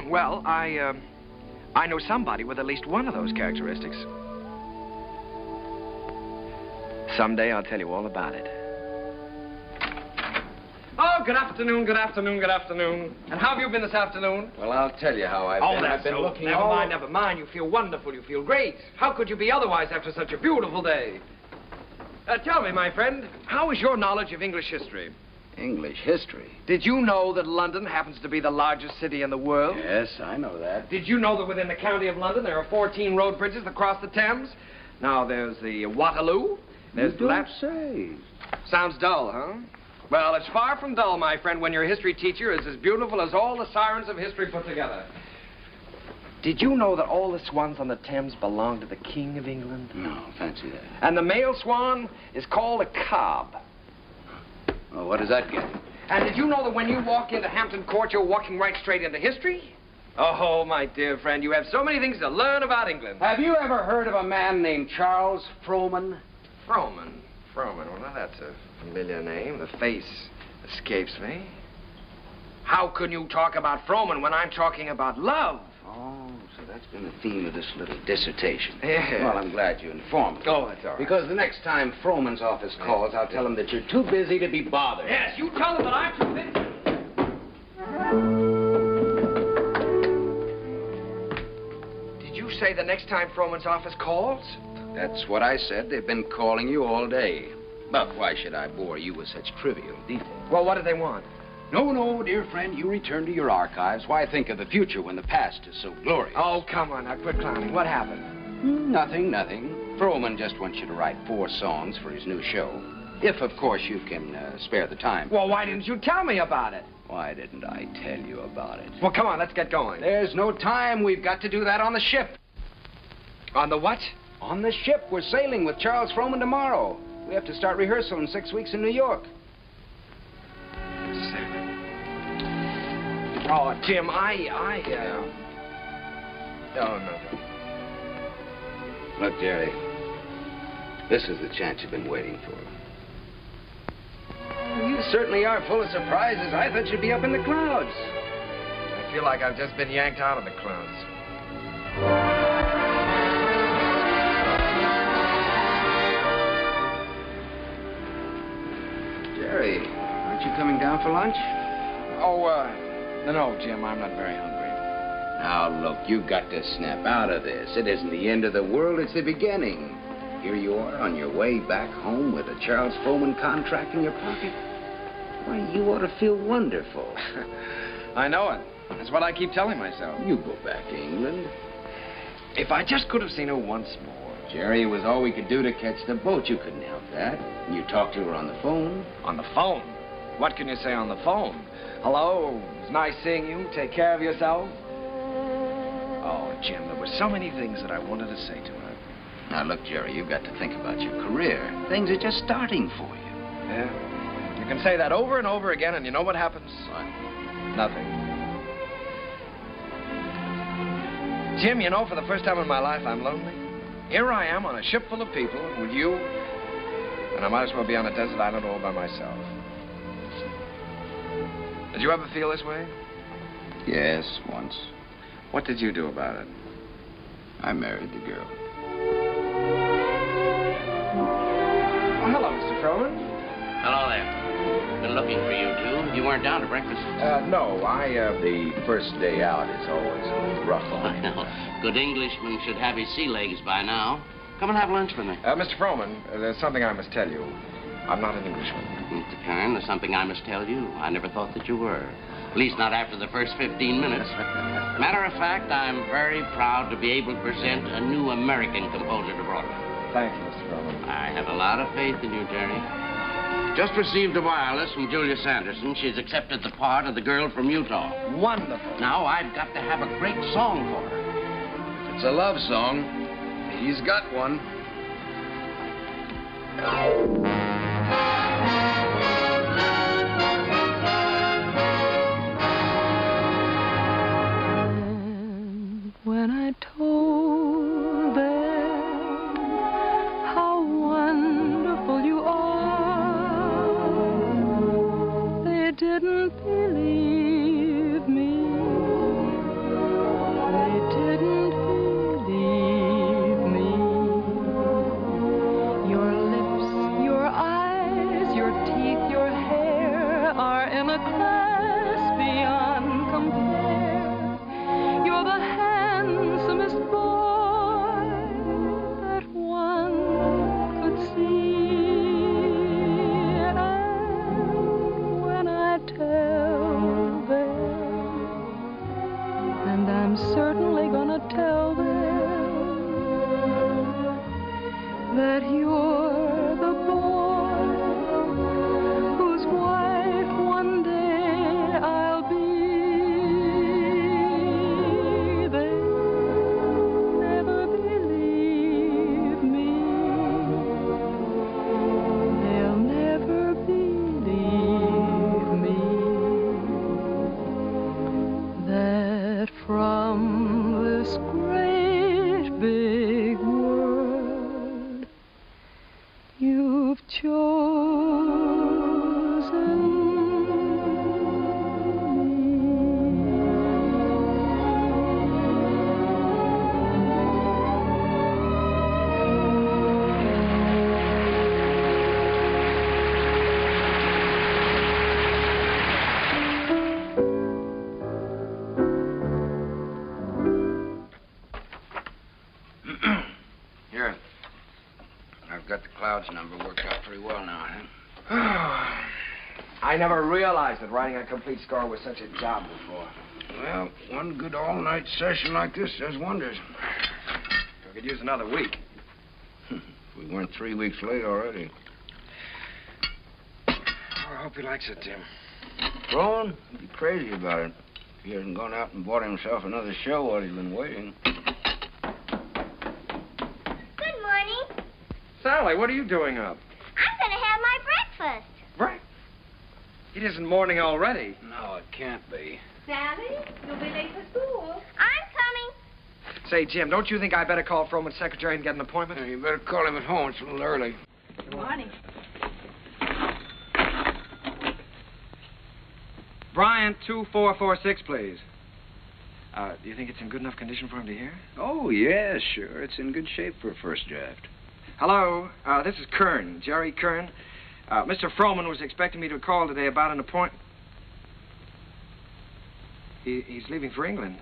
Well, I know somebody with at least one of those characteristics. Someday I'll tell you all about it. Oh, good afternoon, good afternoon, good afternoon. And how have you been this afternoon? Well, I'll tell you how I've been. I've been looking Never mind, never mind. You feel wonderful. You feel great. How could you be otherwise after such a beautiful day? Tell me, my friend, how is your knowledge of English history? English history? Did you know that London happens to be the largest city in the world? Yes, I know that. Did you know that within the county of London there are 14 road bridges that cross the Thames? Now, there's the Waterloo. There's You don't say. Sounds dull, huh? Well, it's far from dull, my friend, when your history teacher is as beautiful as all the sirens of history put together. Did you know that all the swans on the Thames belong to the King of England? No, fancy that. And the male swan is called a cob. Well, what does that get? And did you know that when you walk into Hampton Court, you're walking right straight into history? Oh, my dear friend, you have so many things to learn about England. Have you ever heard of a man named Charles Frohman? Frohman. Well, now that's a familiar name. The face escapes me. How can you talk about Frohman when I'm talking about love? Oh, so that's been the theme of this little dissertation. Yeah. Well, I'm glad you informed me. Oh, that's all right. Because the next time Frohman's office calls, I'll tell him that you're too busy to be bothered. Yes, you tell them that I'm too busy. Did you say the next time Frohman's office calls? That's what I said. They've been calling you all day. But why should I bore you with such trivial details? Well, what do they want? No, dear friend, you return to your archives. Why think of the future when the past is so glorious? Oh, come on, now quit clowning. What happened? Nothing. Frohman just wants you to write 4 songs for his new show. If, of course, you can spare the time. Well, why didn't you tell me about it? Why didn't I tell you about it? Well, come on, let's get going. There's no time. We've got to do that on the ship. On the what? On the ship. We're sailing with Charles Frohman tomorrow. We have to start rehearsal in 6 weeks in New York. Oh, Jim, Oh, nothing. Look, Jerry, this is the chance you've been waiting for. You certainly are full of surprises. I thought you'd be up in the clouds. I feel like I've just been yanked out of the clouds. Jerry, aren't you coming down for lunch? No, Jim, I'm not very hungry. Now, look, you've got to snap out of this. It isn't the end of the world, it's the beginning. Here you are on your way back home with a Charles Frohman contract in your pocket. Why, you ought to feel wonderful. I know it. That's what I keep telling myself. You go back to England. If I just could have seen her once more. Jerry, it was all we could do to catch the boat. You couldn't help that. You talked to her on the phone. On the phone? What can you say on the phone? Hello, it's nice seeing you. Take care of yourself. Oh, Jim, there were so many things that I wanted to say to her. Now, look, Jerry, you've got to think about your career. Things are just starting for you. Yeah? You can say that over and over again, and you know what happens? What? Nothing. Jim, you know, for the first time in my life, I'm lonely. Here I am on a ship full of people with you, and I might as well be on a desert island all by myself. Did you ever feel this way? Yes, once. What did you do about it? I married the girl. Oh, hello, Mr. Froman. Hello there. Been looking for you two. You weren't down to breakfast? No, the first day out is always a rough line. Good Englishman should have his sea legs by now. Come and have lunch with me. Mr. Froman, there's something I must tell you. I'm not an Englishman. Mr. Kern, there's something I must tell you. I never thought that you were. At least not after the first 15 minutes. Matter of fact, I'm very proud to be able to present a new American composer to Broadway. Thank you, Mr. Froman. I have a lot of faith in you, Jerry. Just received a wireless from Julia Sanderson. She's accepted the part of the girl from Utah. Wonderful. Now I've got to have a great song for her. If it's a love song, he's got one. When I told them how wonderful you are, they didn't believe me. They didn't believe me. Your lips, your eyes, your teeth, your hair are in a class beyond compare. You're the handsomest boy that one could see. And when I tell them, and I'm certainly gonna tell them, that you're the boy whose wife one day I'll be, never believe me. They'll never believe me. That from this great big world you've chosen Here. I've got the Clouds number worked out pretty well now, huh? I never realized that writing a complete score was such a job before. Well, one good all-night session like this does wonders. We could use another week. We weren't 3 weeks late already. Oh, I hope he likes it, Tim. Rowan, he'd be crazy about it. If he hasn't gone out and bought himself another show while he's been waiting. Good morning. Sally, what are you doing up? I'm going to have my breakfast. Right. It isn't morning already. No, it can't be. Sally, you'll be late for school. I'm coming. Say, Jim, don't you think I better call Froman's secretary and get an appointment? You better call him at home. It's a little early. Good morning. Bryant, 2446, please. Do you think it's in good enough condition for him to hear? Oh, yeah, sure. It's in good shape for a first draft. Hello, this is Kern, Jerry Kern. Mr. Froman was expecting me to call today about an appointment. He's leaving for England.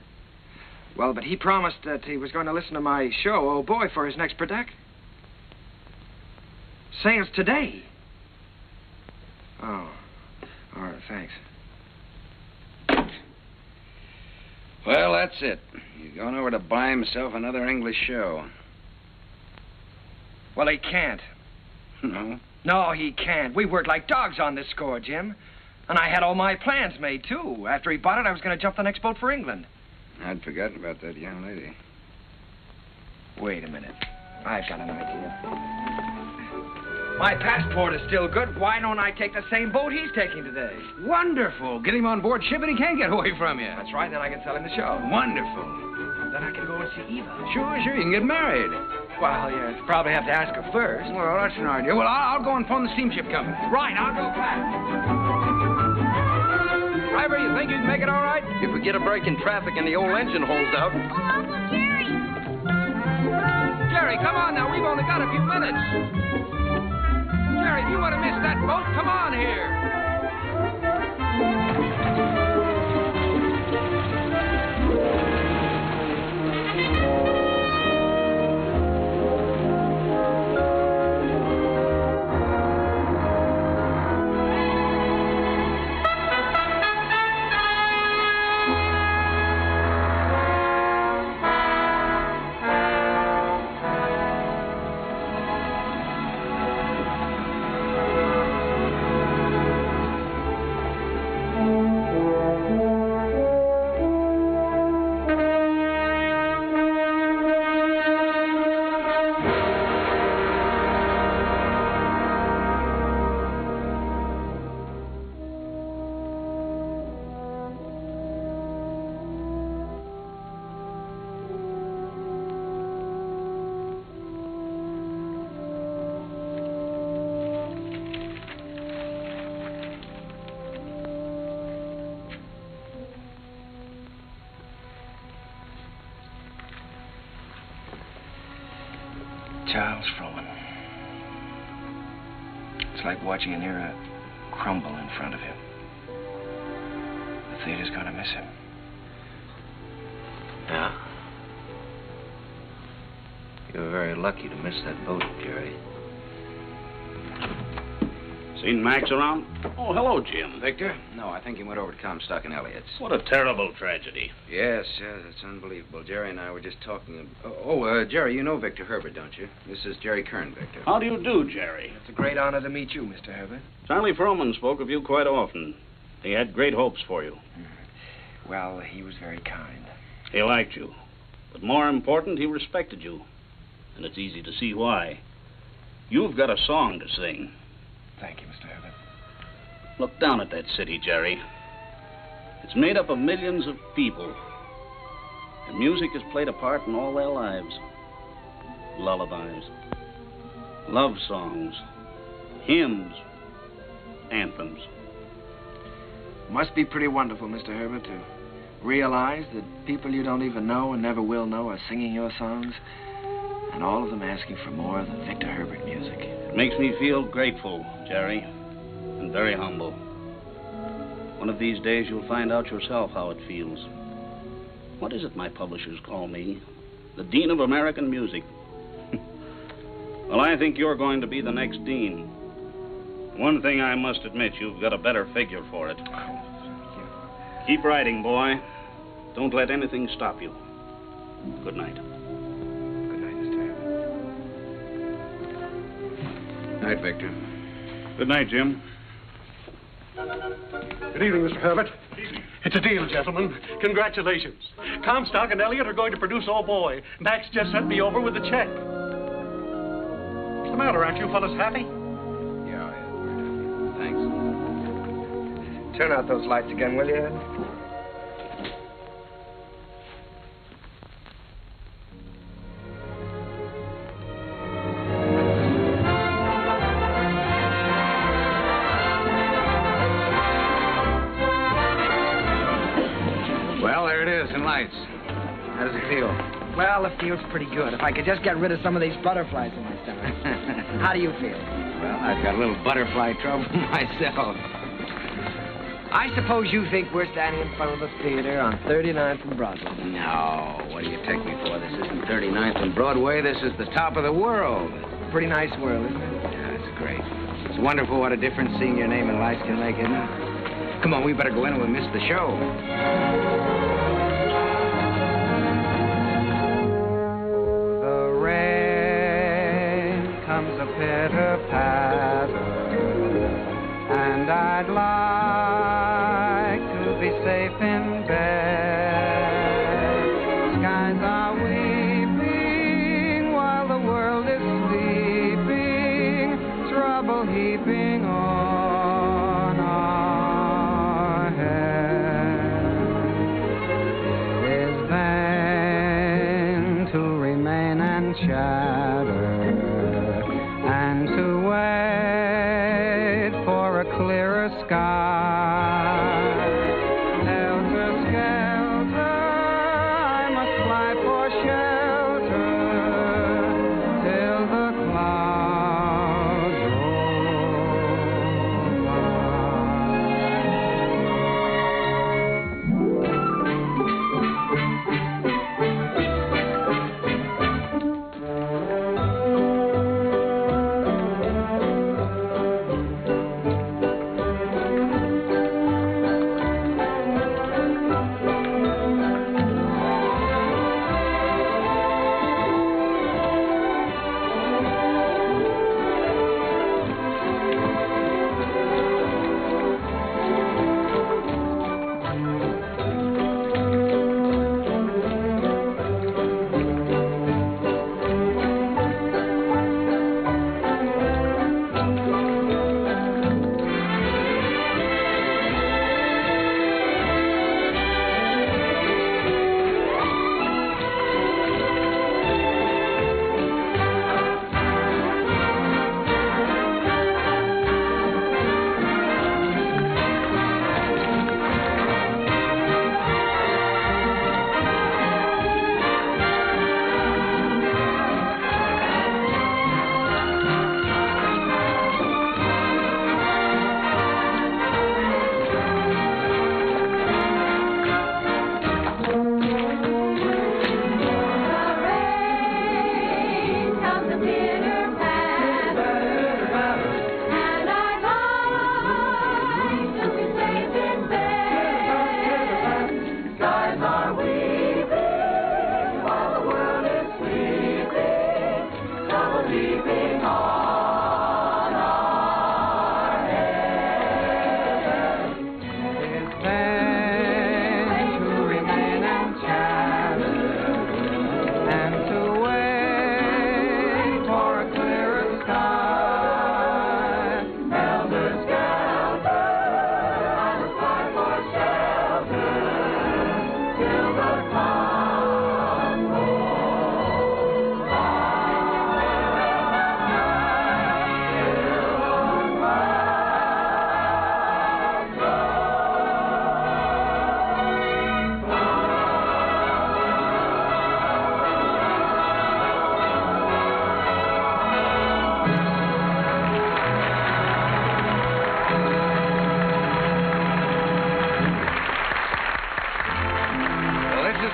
Well, but he promised that he was going to listen to my show, Oh Boy, for his next production. Sales today. Oh, all right, thanks. Well, that's it. He's gone over to buy himself another English show. Well, he can't. No? No, he can't. We worked like dogs on this score, Jim. And I had all my plans made, too. After he bought it, I was going to jump the next boat for England. I'd forgotten about that young lady. Wait a minute. I've got an idea. My passport is still good. Why don't I take the same boat he's taking today? Wonderful. Get him on board ship and he can't get away from you. That's right. Then I can sell him the show. Wonderful. Then I can go and see Eva. Sure. You can get married. Well, you probably have to ask her first. Well, that's an idea. Well, I'll go and phone the steamship company. Right, I'll go back. Driver, you think you can make it all right? If we get a break in traffic and the old engine holds out. Jerry, come on now. We've only got a few minutes. Jerry, if you want to miss that boat, come on here. Charles Frohman. It's like watching an era crumble in front of him. The theater's gonna miss him. Yeah? You were very lucky to miss that boat, Jerry. Seen Max around? Oh, hello, Jim. Victor? No, I think he went over to Comstock and Elliott's. What a terrible tragedy. Yes, it's unbelievable. Jerry and I were just talking. Jerry, you know Victor Herbert, don't you? This is Jerry Kern, Victor. How do you do, Jerry? It's a great honor to meet you, Mr. Herbert. Charlie Frohman spoke of you quite often. He had great hopes for you. Well, he was very kind. He liked you. But more important, he respected you. And it's easy to see why. You've got a song to sing. Thank you, Mr. Herbert. Look down at that city, Jerry. It's made up of millions of people. And music has played a part in all their lives. Lullabies, love songs, hymns, anthems. Must be pretty wonderful, Mr. Herbert, to realize that people you don't even know and never will know are singing your songs, and all of them asking for more of the Victor Herbert music. It makes me feel grateful, Jerry, and very humble. One of these days you'll find out yourself how it feels. What is it my publishers call me? The Dean of American Music. Well, I think you're going to be the next dean. One thing I must admit, you've got a better figure for it. Keep writing, boy. Don't let anything stop you. Good night. Night, Victor. Good night, Jim. Good evening, Mr. Herbert. It's a deal, gentlemen. Congratulations. Comstock and Elliott are going to produce Oh Boy. Max just sent me over with the check. What's the matter? Aren't you fellas happy? Yeah, we're happy. Thanks. Turn out those lights again, will you, Ed? Lights. How does it feel? Well, it feels pretty good. If I could just get rid of some of these butterflies in my stomach. How do you feel? Well, I've got a little butterfly trouble myself. I suppose you think we're standing in front of the theater on 39th and Broadway. No, what do you take me for? This isn't 39th and Broadway. This is the top of the world. Pretty nice world, isn't it? Yeah, it's great. It's wonderful what a difference seeing your name in lights can make, isn't it? Come on, we better go in or we'll miss the show. Comes a pitter-patter, and I'd like to be safe in bed. Skies are weeping while the world is sleeping, trouble heaping on our heads. It is vain to remain and chat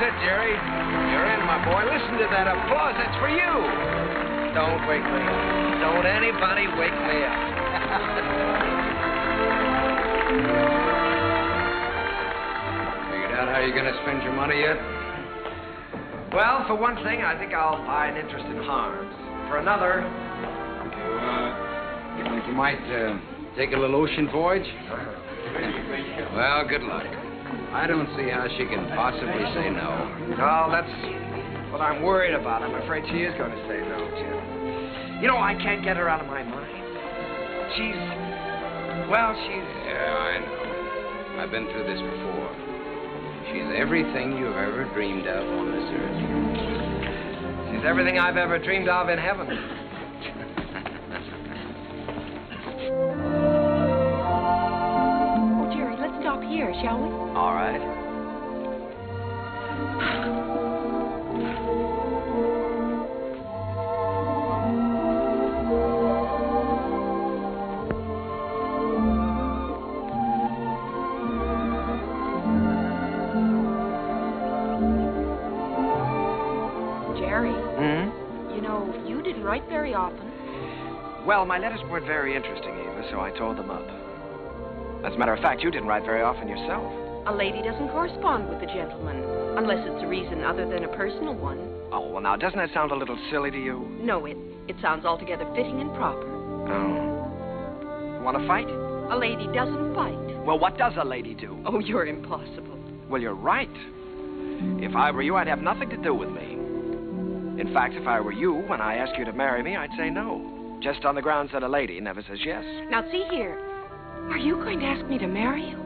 it, Jerry. You're in, my boy. Listen to that applause. That's for you. Don't wake me up. Don't anybody wake me up. Figured out how you're going to spend your money yet? Well, for one thing, I think I'll buy an interest in Harms. For another... You think you might take a little ocean voyage? Well, good luck. I don't see how she can possibly say no. Well, that's what I'm worried about. I'm afraid she is going to say no, Jim. You know, I can't get her out of my mind. She's... Yeah, I know. I've been through this before. She's everything you've ever dreamed of on this earth. She's everything I've ever dreamed of in heaven. Oh, Jerry, let's stop here, shall we? All right. Jerry. You know, you didn't write very often. Well, my letters weren't very interesting, Eva, so I tore them up. As a matter of fact, you didn't write very often yourself. A lady doesn't correspond with a gentleman, unless it's a reason other than a personal one. Oh, well, now, doesn't that sound a little silly to you? No, it sounds altogether fitting and proper. Oh. Want to fight? A lady doesn't fight. Well, what does a lady do? Oh, you're impossible. Well, you're right. If I were you, I'd have nothing to do with me. In fact, if I were you, when I ask you to marry me, I'd say no. Just on the grounds that a lady never says yes. Now, see here. Are you going to ask me to marry you?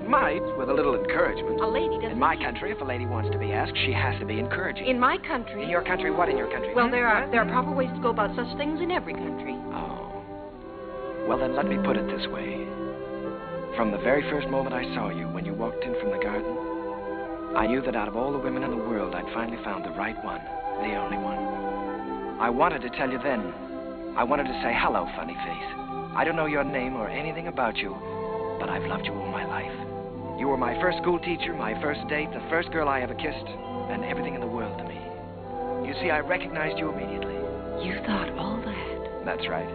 Might, with a little encouragement. A lady doesn't... In my country, if a lady wants to be asked, she has to be encouraging. In my country... In your country? What in your country? Well, there are proper ways to go about such things in every country. Oh. Well, then let me put it this way. From the very first moment I saw you, when you walked in from the garden, I knew that out of all the women in the world, I'd finally found the right one, the only one. I wanted to tell you then. I wanted to say, hello, funny face. I don't know your name or anything about you, but I've loved you all my life. You were my first school teacher, my first date, the first girl I ever kissed, and everything in the world to me. You see, I recognized you immediately. You thought all that? That's right.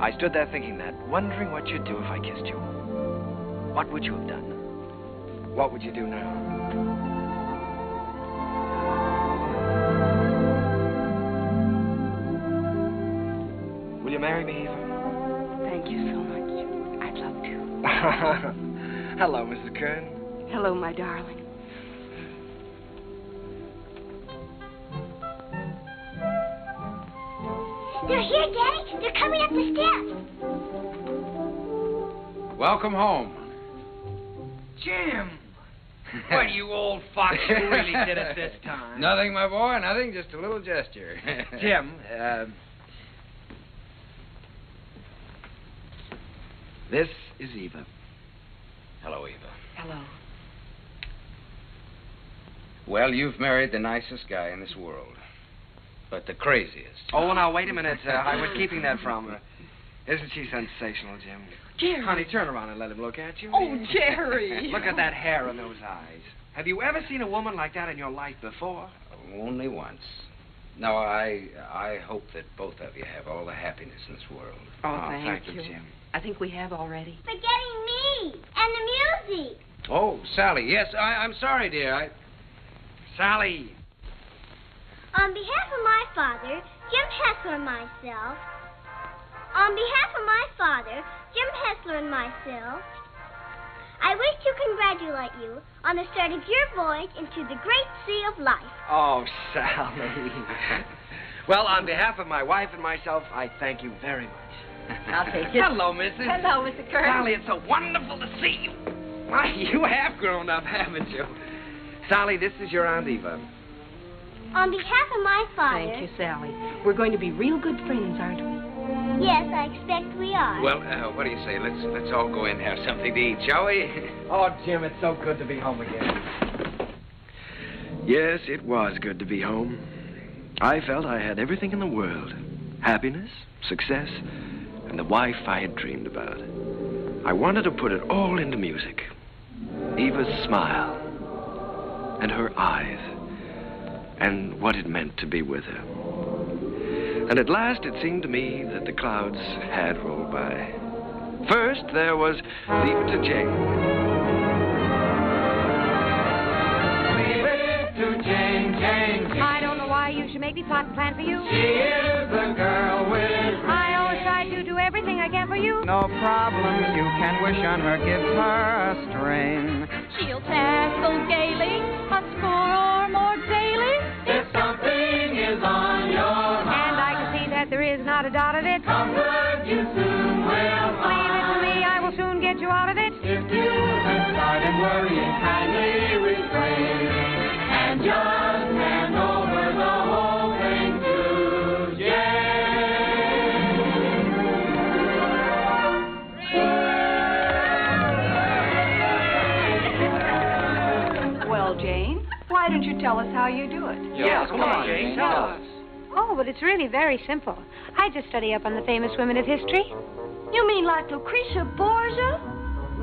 I stood there thinking that, wondering what you'd do if I kissed you. What would you have done? What would you do now? Will you marry me, Eva? Thank you so much. I'd love to. Hello, Mrs. Kern. Hello, my darling. They're here, Daddy. They're coming up the steps. Welcome home. Jim! What, you old fox, you really did it this time. Nothing, my boy, nothing, just a little gesture. Jim, this is Eva. Hello, Eva. Hello. Well, you've married the nicest guy in this world, but the craziest. Oh, now, wait a minute. I was keeping that from her. Isn't she sensational, Jim? Jerry. Honey, turn around and let him look at you. Oh, Jerry. Look at that hair and those eyes. Have you ever seen a woman like that in your life before? Only once. No, I hope that both of you have all the happiness in this world. Oh, thank you, you. Jim. I think we have already. Forgetting me and the music. Oh, Sally, yes, I'm sorry, dear. Sally. On behalf of my father, Jim Hessler and myself. On behalf of my father, Jim Hessler and myself, I wish to congratulate you on the start of your voyage into the great sea of life. Oh, Sally. Well, on behalf of my wife and myself, I thank you very much. I'll take it. Hello, Mrs. Hello, Mr. Curtis. Sally, it's so wonderful to see you. Why, you have grown up, haven't you? Sally, this is your Aunt Eva. On behalf of my father... Thank you, Sally. We're going to be real good friends, aren't we? Yes, I expect we are. Well, what do you say? Let's all go in and have something to eat, shall we? Oh, Jim, it's so good to be home again. Yes, it was good to be home. I felt I had everything in the world. Happiness, success, and the wife I had dreamed about. I wanted to put it all into music. Eva's smile, and her eyes, and what it meant to be with her. And at last it seemed to me that the clouds had rolled by. First, there was Leave It to Jane. Leave it to Jane, Jane, Jane. I don't know why you should make me plot and plan for you. She is the girl with... I always try to do everything I can for you. No problem you can wish on her gives her a strain. She'll tackle gaily, a score or more daily. If something is on your mind, and I can see that there is not a dot of it. Comfort you soon will find. Leave it to me, I will soon get you out of it. If you have started worrying, kindly refrain and just hand over the whole thing to Jane. Well, Jane, why don't you tell us how you do it? Yes, come on, Jane, tell us. Oh, but it's really very simple. I just study up on the famous women of history. You mean like Lucretia Borgia?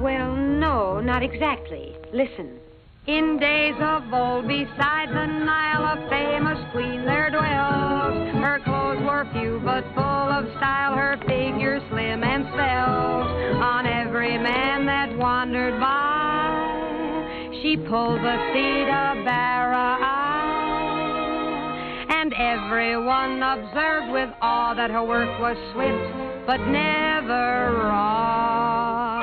Well, no, not exactly. Listen. In days of old, beside the Nile, a famous queen there dwelt. Her clothes were few, but full of style, her figure slim and svelte. On every man that wandered by, she pulled the Theda Bara eye. And everyone observed with awe that her work was swift, but never raw.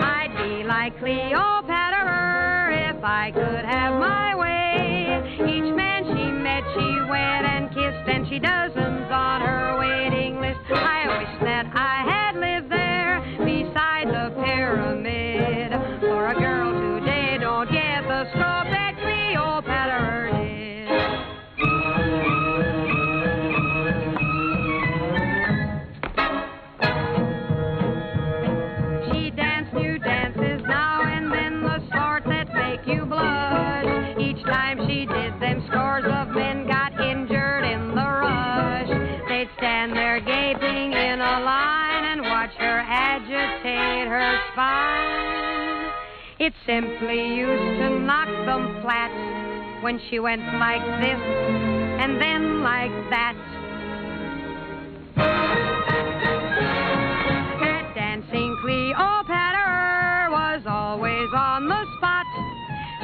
I'd be like Cleopatra if I could have my way. Each man she met, she wed and kissed, and she dozens on her waiting list. I wish that I had lived there beside the pyramid. For a girl today don't get the scope that Cleopatra did. She did them, scores of men got injured in the rush. They'd stand there gaping in a line and watch her agitate her spine. It simply used to knock them flat when she went like this and then like that. That dancing Cleopatra was always on the spot.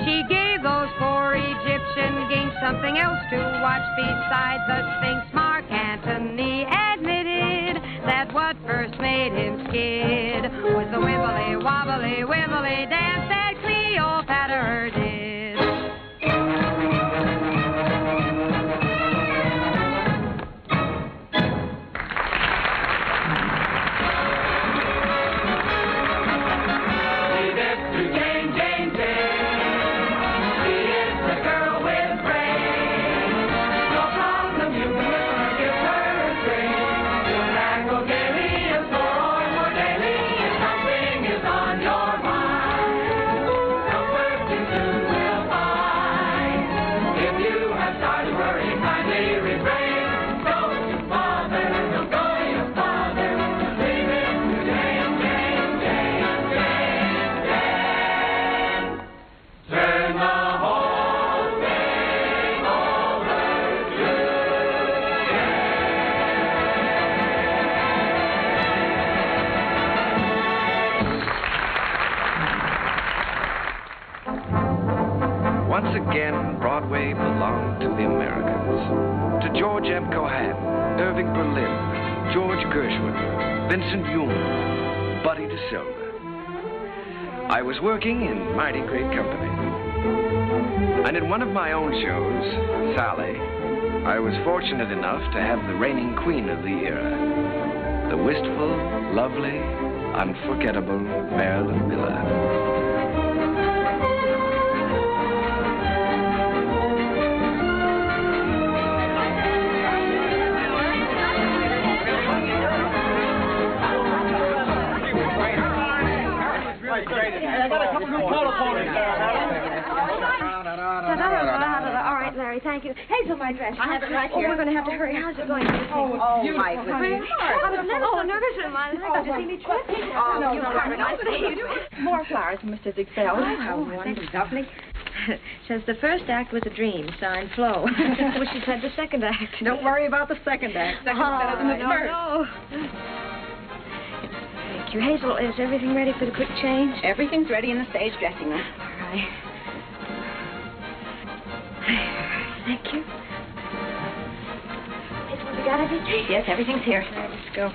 She gave those poor Egyptian kings something else to watch besides the Sphinx. Mark Antony admitted that what first made him skid was the wibbly wobbly wibbly dance that Cleopatra did. Once again, Broadway belonged to the Americans. To George M. Cohan, Irving Berlin, George Gershwin, Vincent Yoon, Buddy DeSilva. I was working in mighty great company. And in one of my own shows, Sally, I was fortunate enough to have the reigning queen of the era, the wistful, lovely, unforgettable Marilyn Miller. All right, Larry, thank you. Hazel, my dress. I have it right here. We're going to have to hurry. How's it going? Oh, my goodness. I was never so nervous in my life to see me trip. Oh, you are nice. More flowers from Mr. Ziegfeld. Oh, how wonderful. Lovely. Says the first act was a dream, signed Flo. Wish she'd said the second act. Don't worry about the second act. Second's better than the first. No. Thank you. Hazel, is everything ready for the quick change? Everything's ready in the stage dressing room. All right. Thank you. Hazel, we got everything? Yes, everything's here. All right, let's go.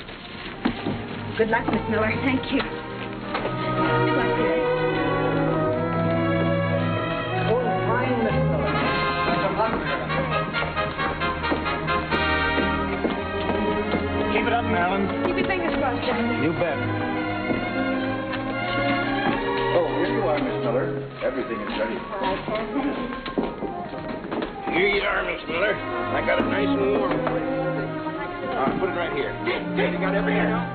Good luck, Miss Miller. Thank you. Good luck, dear. Oh, fine, Miss Miller. Best of luck, Marilyn. Keep it up, Marilyn. Keep your fingers crossed, Johnny. You bet. Oh, here you are, Miss Miller. Everything is ready. Here you are, Miss Miller. I got it nice and warm for you. Put it right here. You got everything else?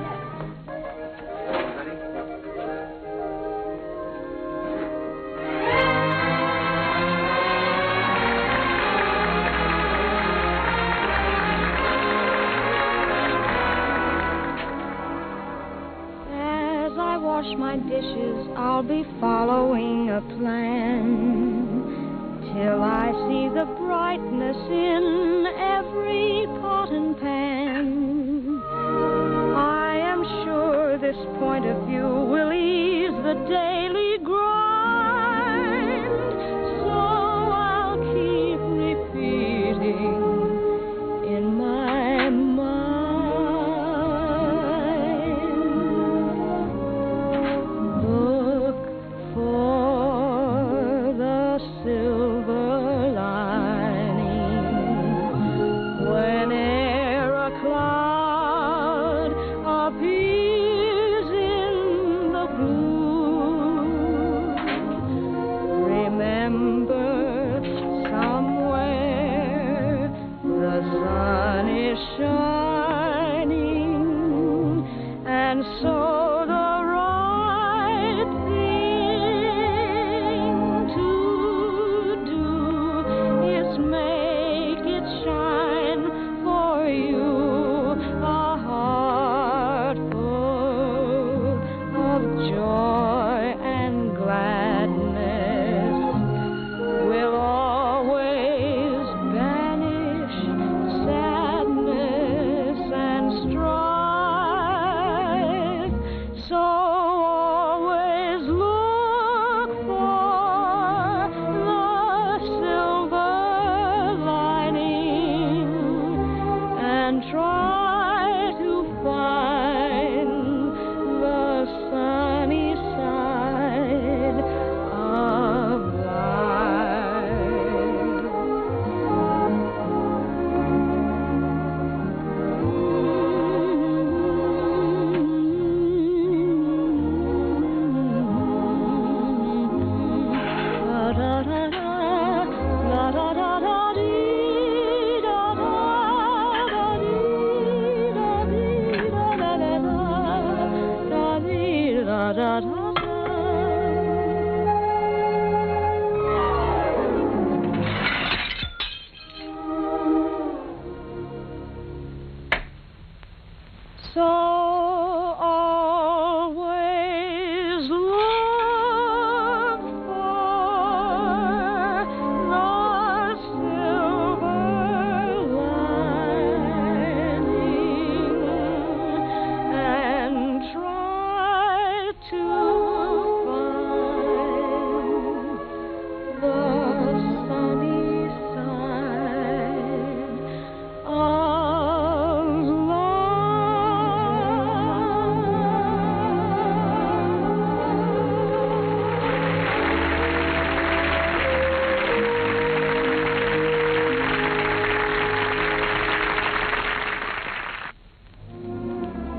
Wash my dishes, I'll be following a plan till I see the brightness in every pot and pan. I am sure this point of view will ease the daily grind, so I'll keep repeating in my mind.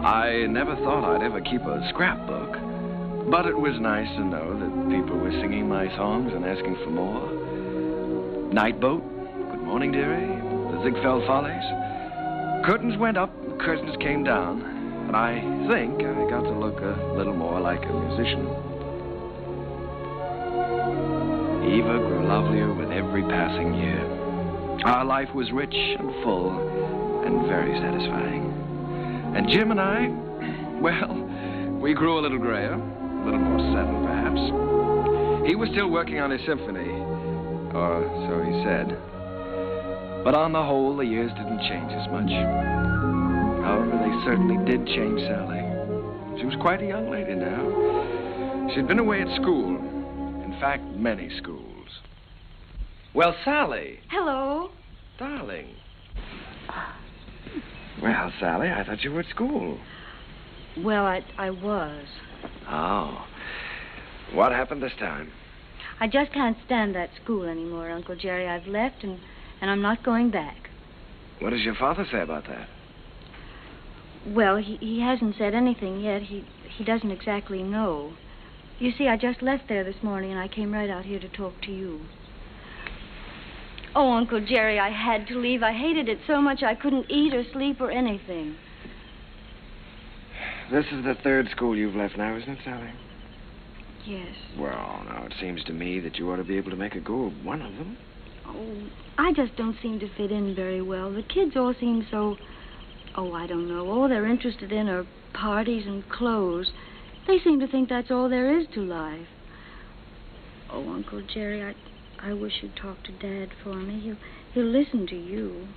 I never thought I'd ever keep a scrapbook, but it was nice to know that people were singing my songs and asking for more. Night Boat, Good Morning Dearie, The Ziegfeld Follies. Curtains went up, curtains came down, and I think I got to look a little more like a musician. Eva grew lovelier with every passing year. Our life was rich and full and very satisfying. And Jim and I, well, we grew a little grayer, a little more settled, perhaps. He was still working on his symphony, or so he said. But on the whole, the years didn't change as much. However, they certainly did change Sally. She was quite a young lady now. She'd been away at school. In fact, many schools. Well, Sally. Hello. Darling. Well, Sally, I thought you were at school. Well, I was. Oh. What happened this time? I just can't stand that school anymore, Uncle Jerry. I've left, and I'm not going back. What does your father say about that? Well, he hasn't said anything yet. He doesn't exactly know. You see, I just left there this morning, and I came right out here to talk to you. Oh, Uncle Jerry, I had to leave. I hated it so much I couldn't eat or sleep or anything. This is the third school you've left now, isn't it, Sally? Yes. Well, now, it seems to me that you ought to be able to make a go of one of them. Oh, I just don't seem to fit in very well. The kids all seem so... Oh, I don't know. All they're interested in are parties and clothes. They seem to think that's all there is to life. Oh, Uncle Jerry, I wish you'd talk to Dad for me. He'll listen to you.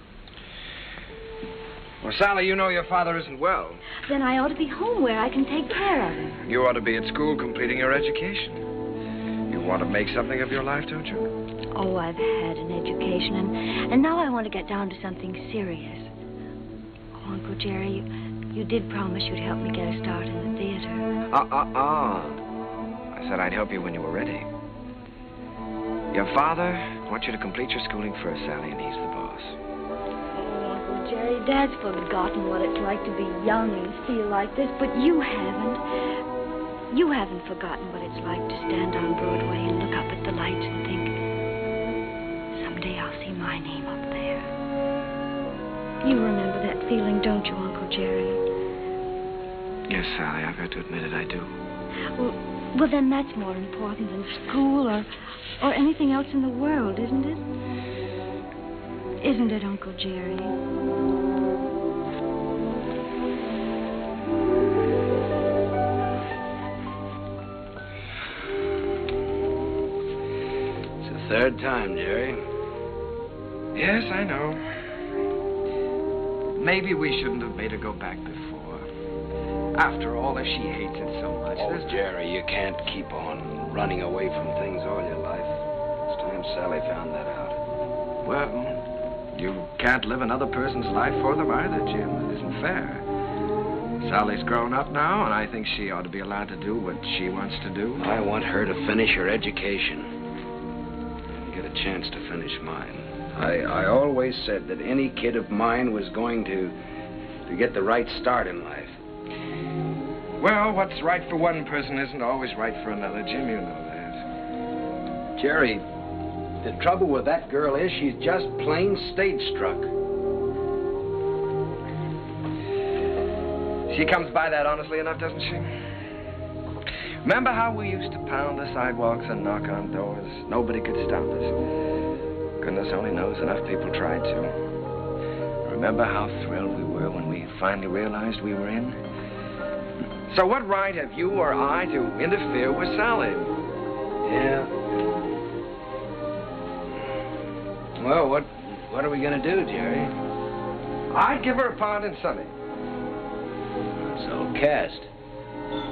Well, Sally, you know your father isn't well. Then I ought to be home where I can take care of him. You ought to be at school completing your education. You want to make something of your life, don't you? Oh, I've had an education, and now I want to get down to something serious. Oh, Uncle Jerry, you did promise you'd help me get a start in the theater. I said I'd help you when you were ready. Your father wants you to complete your schooling first, Sally, and he's the boss. Oh, Uncle Jerry, Dad's forgotten what it's like to be young and feel like this, but you haven't. You haven't forgotten what it's like to stand on Broadway and look up at the lights and think, someday I'll see my name up there. You remember that feeling, don't you, Uncle Jerry? Yes, Sally, I've got to admit it, I do. Well, then that's more important than school or anything else in the world, isn't it? Isn't it, Uncle Jerry? It's the third time, Jerry. Yes, I know. Maybe we shouldn't have made her go back before. After all, if she hates it so much... Oh, Jerry, you can't keep on running away from things all your life. It's time Sally found that out. Well, you can't live another person's life for them either, Jim. It isn't fair. Sally's grown up now, and I think she ought to be allowed to do what she wants to do. I want her to finish her education and get a chance to finish mine. I always said that any kid of mine was going to get the right start in life. Well, what's right for one person isn't always right for another, Jim. You know that. Jerry, the trouble with that girl is she's just plain stage-struck. She comes by that honestly enough, doesn't she? Remember how we used to pound the sidewalks and knock on doors? Nobody could stop us. Goodness only knows enough people tried to. Remember how thrilled we were when we finally realized we were in? So what right have you or I to interfere with Sally? Yeah. Well, what are we going to do, Jerry? I'd give her a part in Sonny. It's all cast.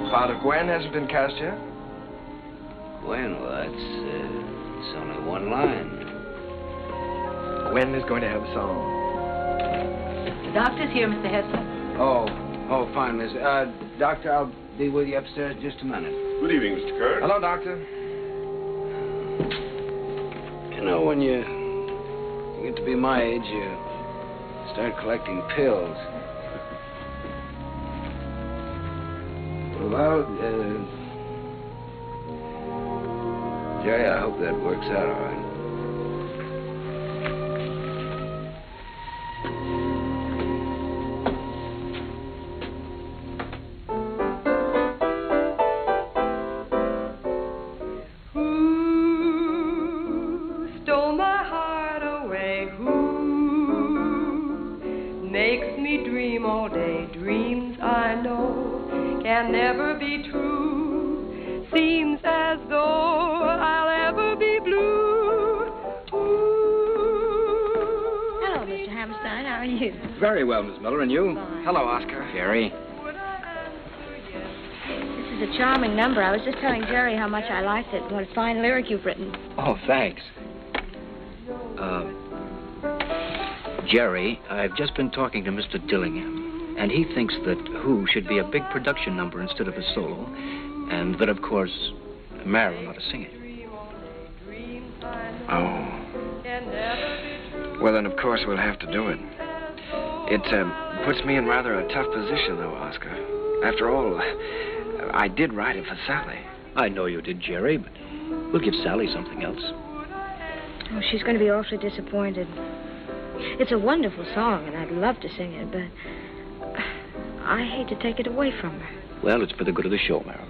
Part of Gwen hasn't been cast yet? Gwen, well, it's only one line. Gwen is going to have a song. The doctor's here, Mr. Hessler. Oh, fine, Miss. Doctor, I'll be with you upstairs in just a minute. Good evening, Mr. Kerr. Hello, Doctor. You know, when you get to be my age, you start collecting pills. Well, Jerry, I hope that works out all right. Never be true. Seems as though I'll ever be blue. you? Very well, Miss Miller, and you? Fine. Hello, Oscar. Jerry. This is a charming number. I was just telling Jerry how much I liked it. What a fine lyric you've written. Oh, thanks. Jerry, I've just been talking to Mr. Dillingham, and he thinks that Who should be a big production number instead of a solo, and that, of course, Marilyn ought to sing it. Oh. Well, then, of course, we'll have to do it. It puts me in rather a tough position, though, Oscar. After all, I did write it for Sally. I know you did, Jerry, but we'll give Sally something else. Oh, she's going to be awfully disappointed. It's a wonderful song, and I'd love to sing it, but I hate to take it away from her. Well, it's for the good of the show, Marilyn.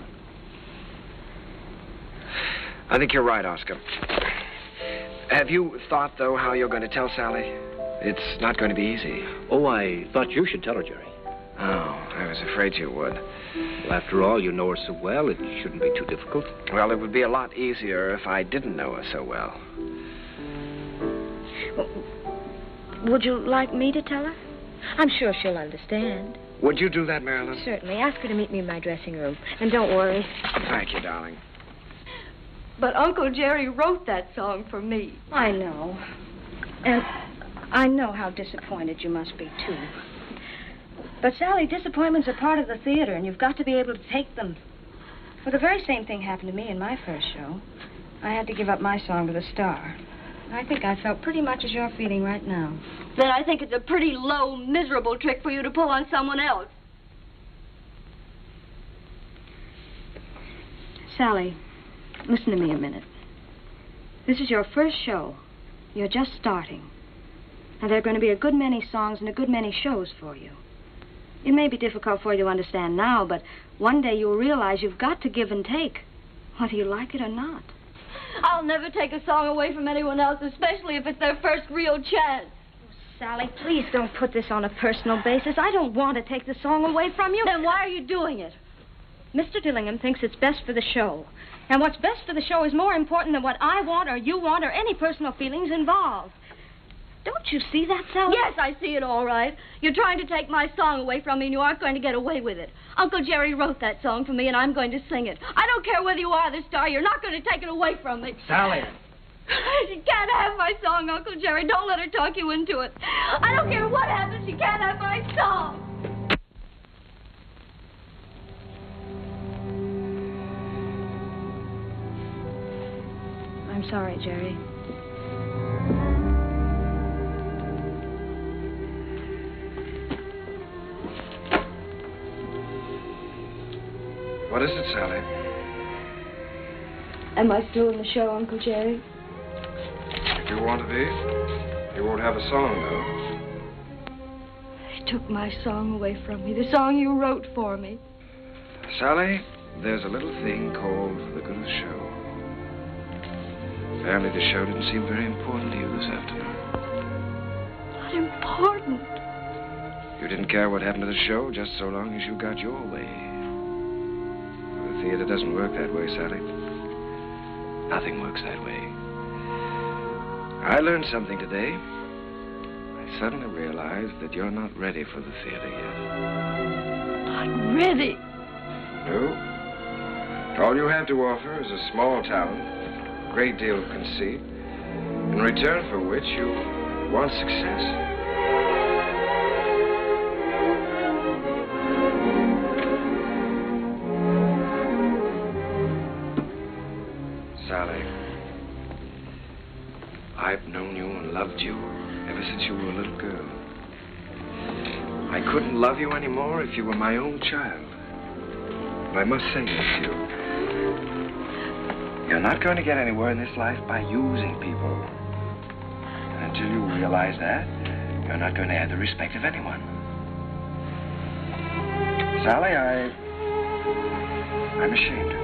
I think you're right, Oscar. Have you thought, though, how you're going to tell Sally? It's not going to be easy. Oh, I thought you should tell her, Jerry. Oh, I was afraid you would. Well, after all, you know her so well, it shouldn't be too difficult. Well, it would be a lot easier if I didn't know her so well. Would you like me to tell her? I'm sure she'll understand. Would you do that, Marilyn? Certainly. Ask her to meet me in my dressing room. And don't worry. Thank you, darling. But Uncle Jerry wrote that song for me. I know. And I know how disappointed you must be, too. But, Sally, disappointments are part of the theater, and you've got to be able to take them. Well, the very same thing happened to me in my first show. I had to give up my song to the star. I think I felt pretty much as you're feeling right now. Then I think it's a pretty low, miserable trick for you to pull on someone else. Sally, listen to me a minute. This is your first show. You're just starting. And there are going to be a good many songs and a good many shows for you. It may be difficult for you to understand now, but one day you'll realize you've got to give and take, whether you like it or not. I'll never take a song away from anyone else, especially if it's their first real chance. Sally, please don't put this on a personal basis. I don't want to take the song away from you. Then why are you doing it? Mr. Dillingham thinks it's best for the show. And what's best for the show is more important than what I want or you want or any personal feelings involved. Don't you see that, Sally? Yes, I see it all right. You're trying to take my song away from me, and you aren't going to get away with it. Uncle Jerry wrote that song for me, and I'm going to sing it. I don't care whether you are the star. You're not going to take it away from me. Sally. She can't have my song, Uncle Jerry. Don't let her talk you into it. I don't care what happens. She can't have my song. I'm sorry, Jerry. What is it, Sally? Am I still in the show, Uncle Jerry? If you want to be. You won't have a song, though. They took my song away from me, the song you wrote for me. Sally, there's a little thing called the good of the show. Apparently the show didn't seem very important to you this afternoon. Not important. You didn't care what happened to the show just so long as you got your way. The theater doesn't work that way, Sally. Nothing works that way. I learned something today. I suddenly realized that you're not ready for the theater yet. Not ready. No. All you have to offer is a small talent, a great deal of conceit, in return for which you want success. Sally, I've known you and loved you ever since you were a little girl. I couldn't love you anymore if you were my own child. But I must say this to you. You're not going to get anywhere in this life by using people. And until you realize that, you're not going to have the respect of anyone. Sally, I'm ashamed of you.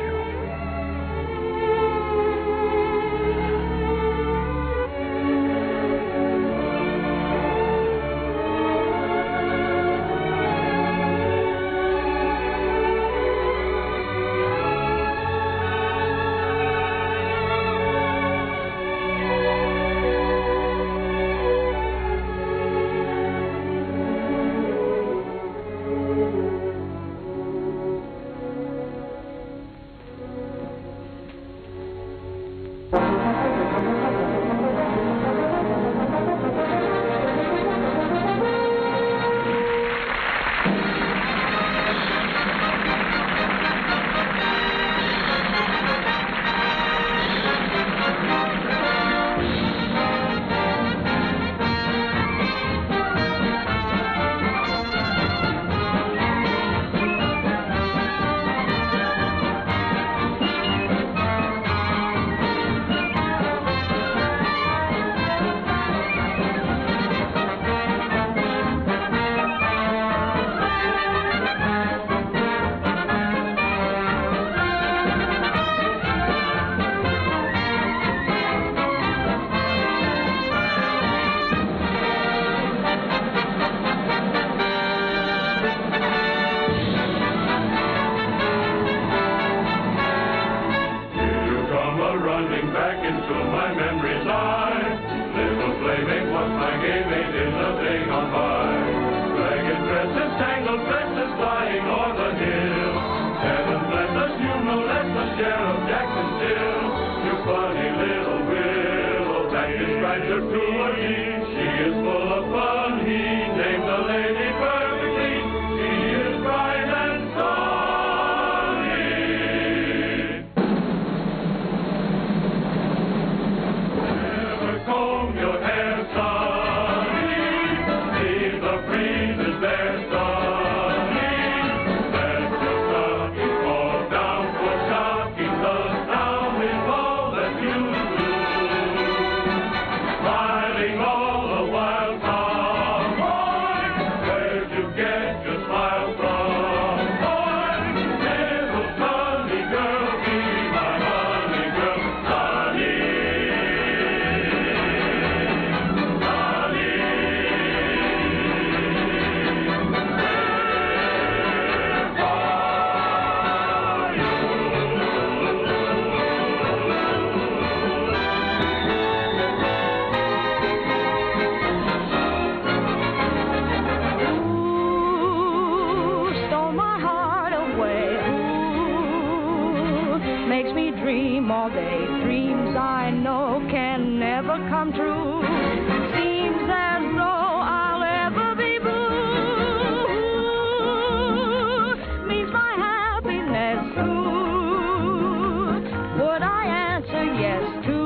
back into my memory's eye. Little playmate was my game mate in the day gone by. Ragged dresses, tangled tresses, flying o'er the hill. Heaven bless us, you know that's the Sheriff Jackson still. You funny little willow that describes her to a T. She is full of fun, he named the lady perfectly. She is bright and sunny. Never comb your hair, sonny. Leave the breezes there, sonny. Let your stockings fall down for shocking. The sound is all that you do. Smiling all the while, cowboy. Where'd you get your smile from, boy? Little sunny girl, be my honey girl, sunny. Stole my heart away. Ooh, makes me dream all day. Dreams I know can never come true. Seems as though I'll ever be blue. Means my happiness too. Would I answer yes to?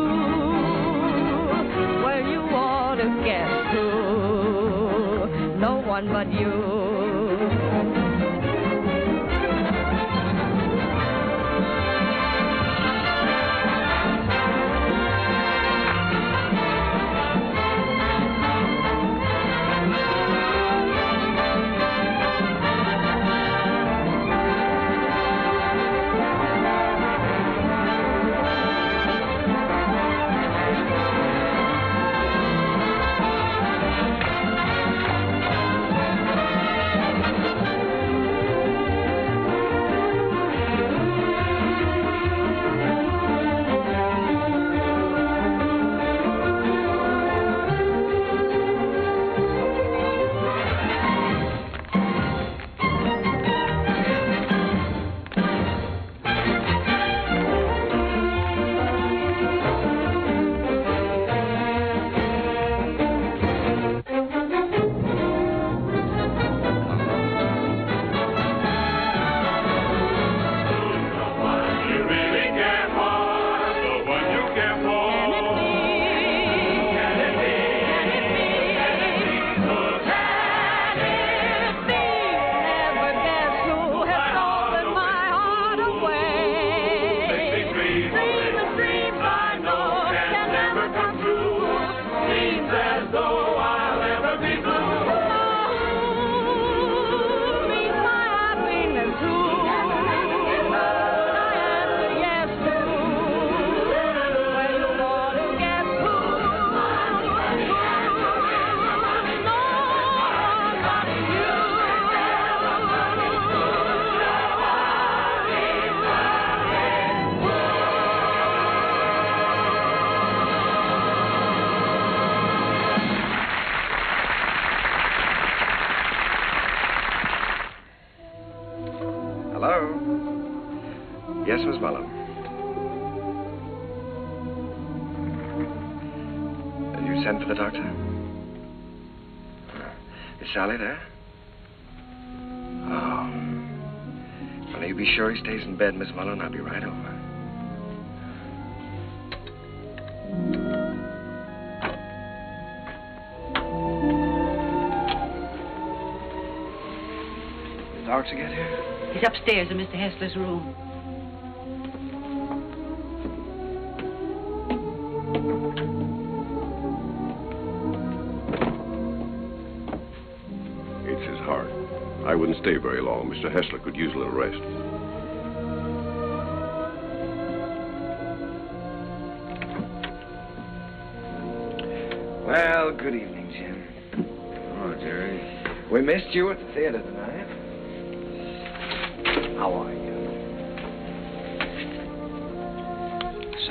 Well, you ought to guess who. No one but you. You really care for the one you care for. Can it be? Can it be? Can it be? Can it be? Never guess who has stolen my heart away. Makes me dream The dreams I know can never come true. Seems as though I'll ever be blue. Means my happiness too. I answer yes to. Well, you ought to guess who. No one but you. Hello? Yes, Miss Mullen. You sent for the doctor? Is Sally there? Oh. Well, you be sure he stays in bed, Miss Mullen. I'll be right over. The doctor get here? He's upstairs in Mr. Hessler's room. It's his heart. I wouldn't stay very long. Mr. Hessler could use a little rest. Well, good evening, Jim. Oh, Jerry. We missed you at the theater tonight. How are you?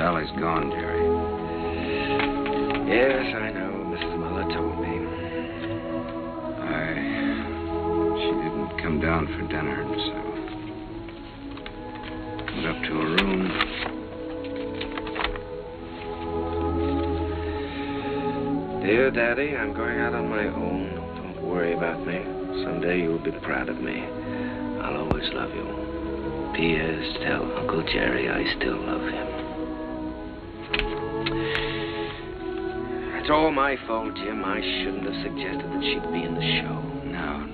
Sally's gone, Jerry. Yes, I know. Mrs. Muller told me. She didn't come down for dinner, so went up to her room. Dear Daddy, I'm going out on my own. Don't worry about me. Someday you'll be proud of me. I'll always love you. P.S. Tell Uncle Jerry I still love him. It's all my fault, Jim. I shouldn't have suggested that she'd be in the show. No,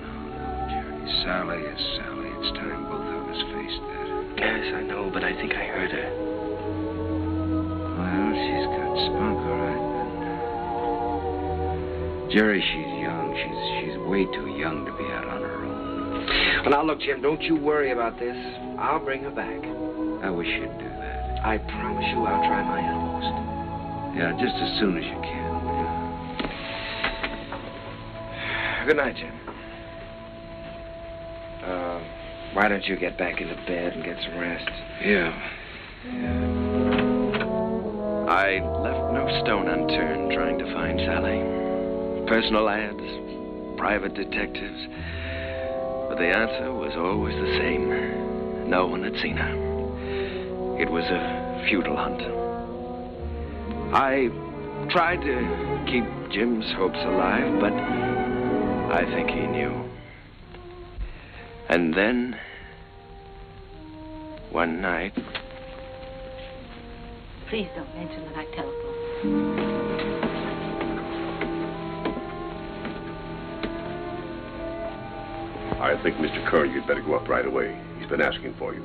Jerry. Sally is Sally. It's time both of us faced that. Yes, I know, but I think I heard her. Well, she's got spunk, all right. Jerry, she's young. She's way too young to be out on her own. Well, now, look, Jim, don't you worry about this. I'll bring her back. I wish you'd do that. I promise you I'll try my utmost. Yeah, just as soon as you can. Good night, Jim. Why don't you get back into bed and get some rest? Yeah. I left no stone unturned trying to find Sally. Personal ads, private detectives. But the answer was always the same. No one had seen her. It was a futile hunt. I tried to keep Jim's hopes alive, but I think he knew. And then, one night... Please don't mention that I telephoned. I think, Mr. Kern, you'd better go up right away. He's been asking for you.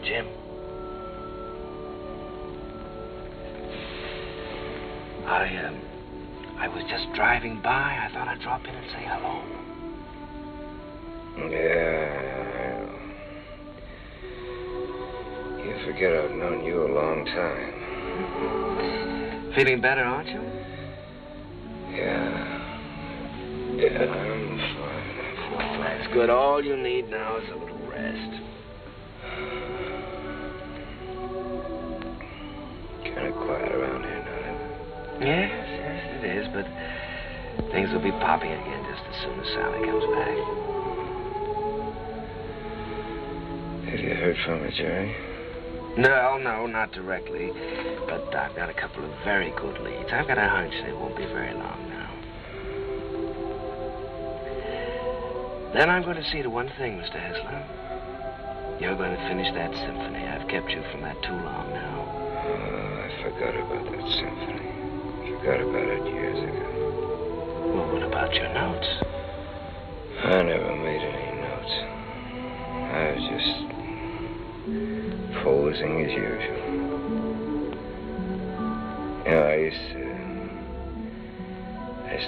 Jim. I was just driving by. I thought I'd drop in and say hello. Yeah. You forget I've known you a long time. Feeling better, aren't you? Yeah, I'm fine. Well, that's good. All you need now is a little rest. Kind of quiet around here now. Yes, it is, but things will be popping again just as soon as Sally comes back. Have you heard from her, Jerry? No, not directly. But I've got a couple of very good leads. I've got a hunch they won't be very long now. Then I'm going to see to one thing, Mr. Hessler. You're going to finish that symphony. I've kept you from that too long now. I forgot about that symphony. Forgot about it years ago. Well, what about your notes? I never made any notes. I was just posing as usual. You know, I used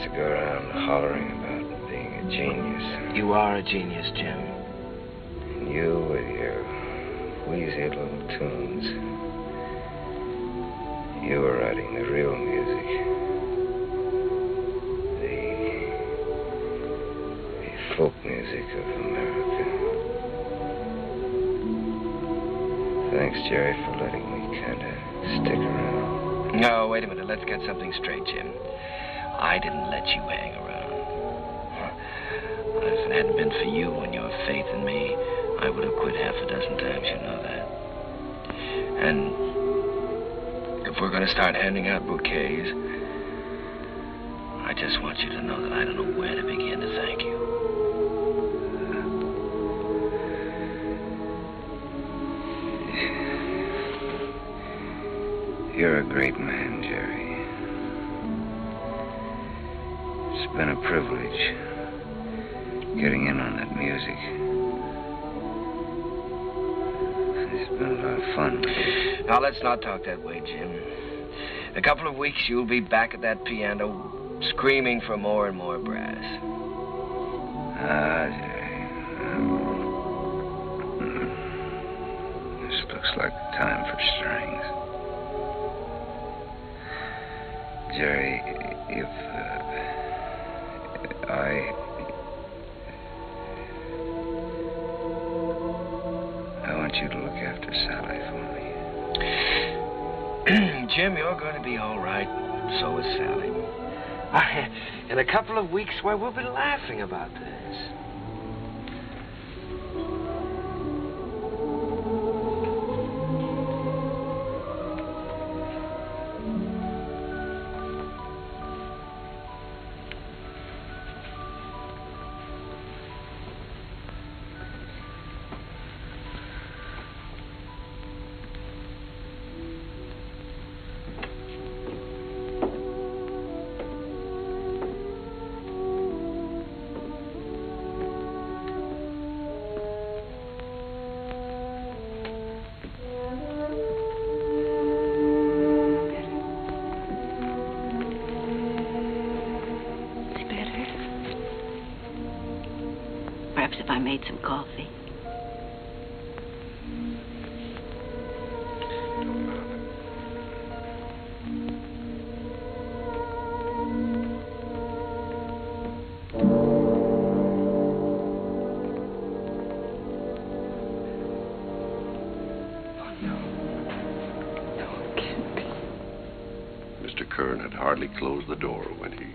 to go around hollering about being a genius. You are a genius, Jim. And you with your wheezy little tunes. You were writing the real music. The folk music of America. Thanks, Jerry, for letting me kind of stick around. No, wait a minute. Let's get something straight, Jim. I didn't let you hang around. If it hadn't been for you and your faith in me, I would have quit half a dozen times, you know that. And if we're going to start handing out bouquets, I just want you to know that I don't know where to begin to thank you. You're a great man, Jerry. It's been a privilege getting in on that music. It's been a lot of fun with you. Now, let's not talk that way, Jim. In a couple of weeks, you'll be back at that piano, screaming for more and more brass. This looks like time for strings. Jerry, if I want you to look after Sally for me. Jim, you're going to be all right. So is Sally. In a couple of weeks, why, we'll be laughing about this. If I made some coffee. Mr. Kern had hardly closed the door when he...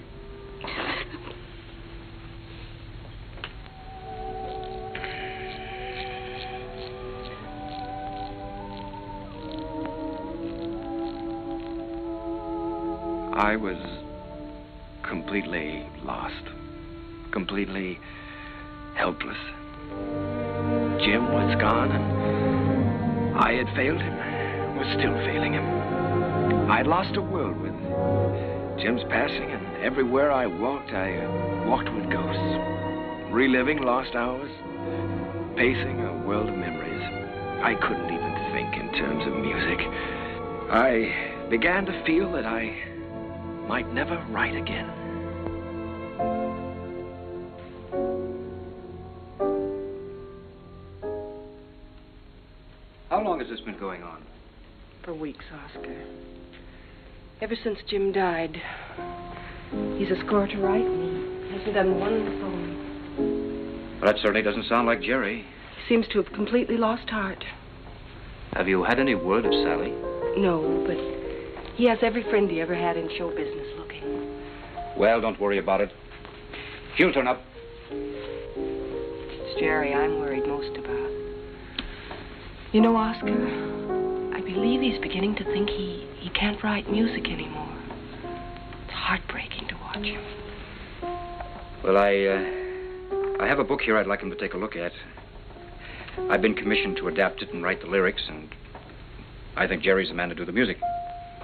I was completely lost, completely helpless. Jim was gone, and I had failed him, was still failing him. I'd lost a world with Jim's passing, and everywhere I walked with ghosts, reliving lost hours, pacing a world of memories. I couldn't even think in terms of music. I began to feel that I might never write again. How long has this been going on? For weeks, Oscar. Ever since Jim died. He's a score to write, and he hasn't done one poem. Well, that certainly doesn't sound like Jerry. He seems to have completely lost heart. Have you had any word of Sally? No, but he has every friend he ever had in show business looking. Well, don't worry about it. She'll turn up. It's Jerry I'm worried most about. You know, Oscar, I believe he's beginning to think he can't write music anymore. It's heartbreaking to watch him. Well, I have a book here I'd like him to take a look at. I've been commissioned to adapt it and write the lyrics, and I think Jerry's the man to do the music.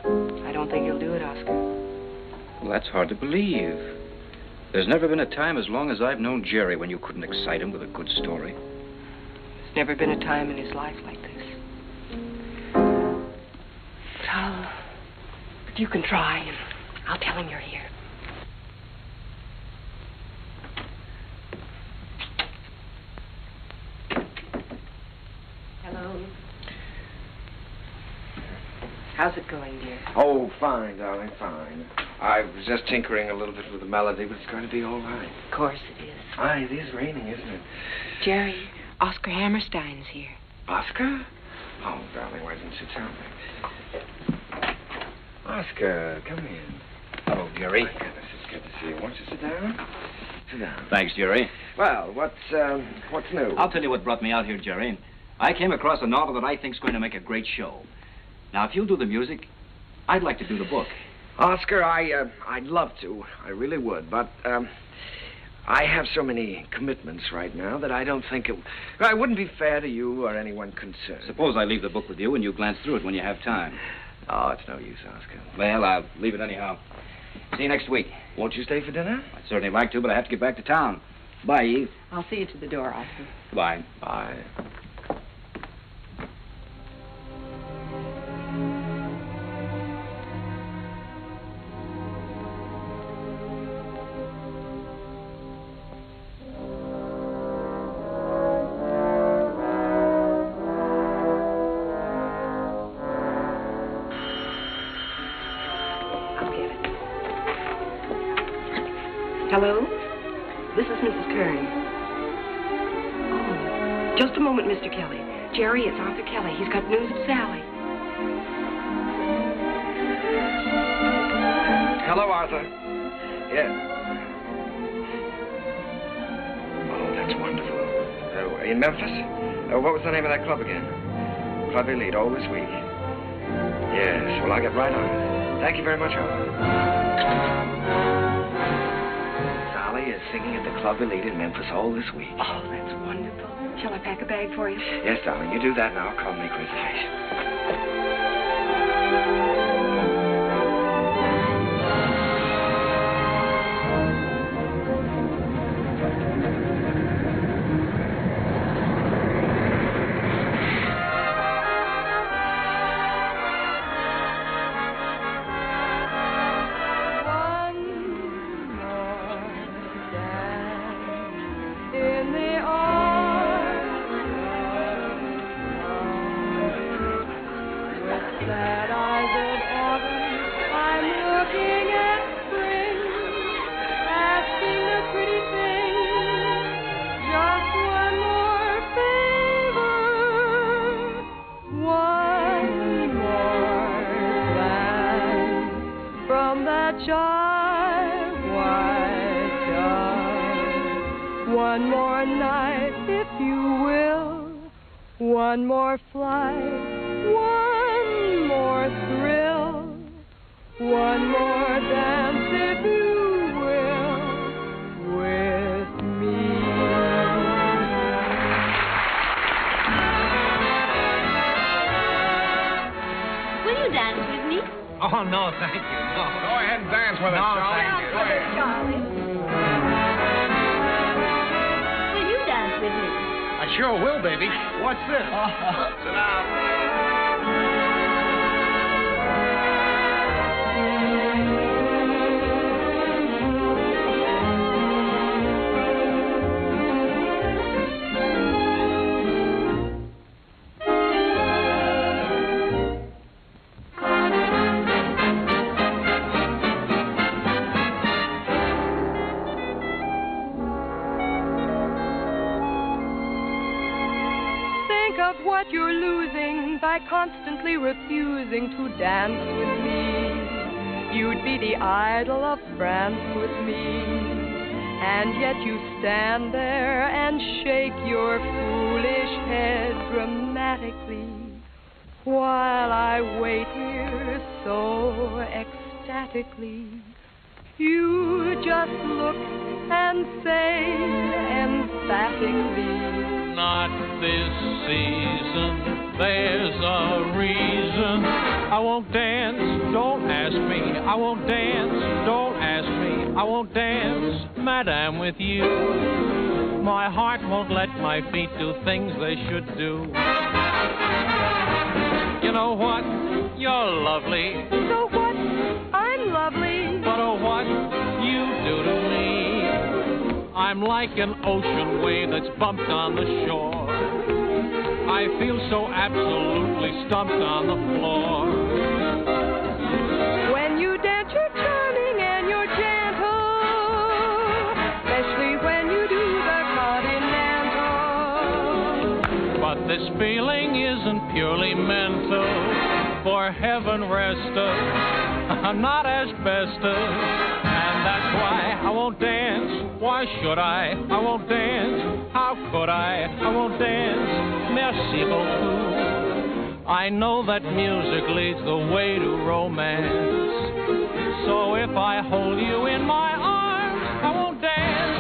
I don't think he'll do it, Oscar. Well, that's hard to believe. There's never been a time as long as I've known Jerry when you couldn't excite him with a good story. There's never been a time in his life like this. But you can try, and I'll tell him you're here. Hello. How's it going, dear? Oh, fine, darling, fine. I was just tinkering a little bit with the melody, but it's going to be all right. Of course it is. Aye, it is raining, isn't it? Jerry, Oscar Hammerstein's here. Oscar? Oh, darling, why didn't you tell me? Oscar, come in. Hello, Jerry. My goodness, it's good to see you. Won't you sit down? Sit down. Thanks, Jerry. Well, what's new? I'll tell you what brought me out here, Jerry. I came across a novel that I think's going to make a great show. Now, if you'll do the music, I'd like to do the book. Oscar, I'd love to. I really would, but, I have so many commitments right now that I don't think it wouldn't be fair to you or anyone concerned. Suppose I leave the book with you and you glance through it when you have time. Oh, it's no use, Oscar. Well, I'll leave it anyhow. See you next week. Won't you stay for dinner? I'd certainly like to, but I have to get back to town. Bye, Eve. I'll see you to the door, Oscar. Bye. Bye. Hello? This is Mrs. Kern. Oh, just a moment, Mr. Kelly. Jerry, it's Arthur Kelly. He's got news of Sally. Hello, Arthur. Yes. Oh, that's wonderful. In Memphis? What was the name of that club again? Club Elite, all this week. Yes, well, I'll get right on it. Thank you very much, Arthur. Sally is singing at the Club Elite in Memphis all this week. Oh, that's wonderful. Shall I pack a bag for you? Yes, darling, you do that now. I'll call and make reservations. One more night, if you will. One more flight, one more thrill. One more dance, if you will, with me. Will you dance with me? Oh, no, thank you. No. Go ahead and dance with us, No, Charlie. thank you. Go ahead. Charlie. Will you dance with me? I sure will, baby. What's this? Sit down. Of what you're losing by constantly refusing to dance with me. You'd be the idol of France with me, and yet you stand there and shake your foolish head dramatically while I wait here so ecstatically. You just look and say emphatically, not this season, there's a reason. I won't dance, don't ask me. I won't dance, don't ask me. I won't dance, madame, with you. My heart won't let my feet do things they should do. You know what? You're lovely. So what? I'm lovely. But oh, what you do to me. I'm like an ocean wave that's bumped on the shore. I feel so absolutely stumped on the floor. When you dance, you're charming and you're gentle, especially when you do the continental. But this feeling isn't purely mental. For heaven rest us, not asbestos. And that's why I won't dance. Why should I? I won't dance. How could I? I won't dance. Merci beaucoup. I know that music leads the way to romance. So if I hold you in my arms, I won't dance.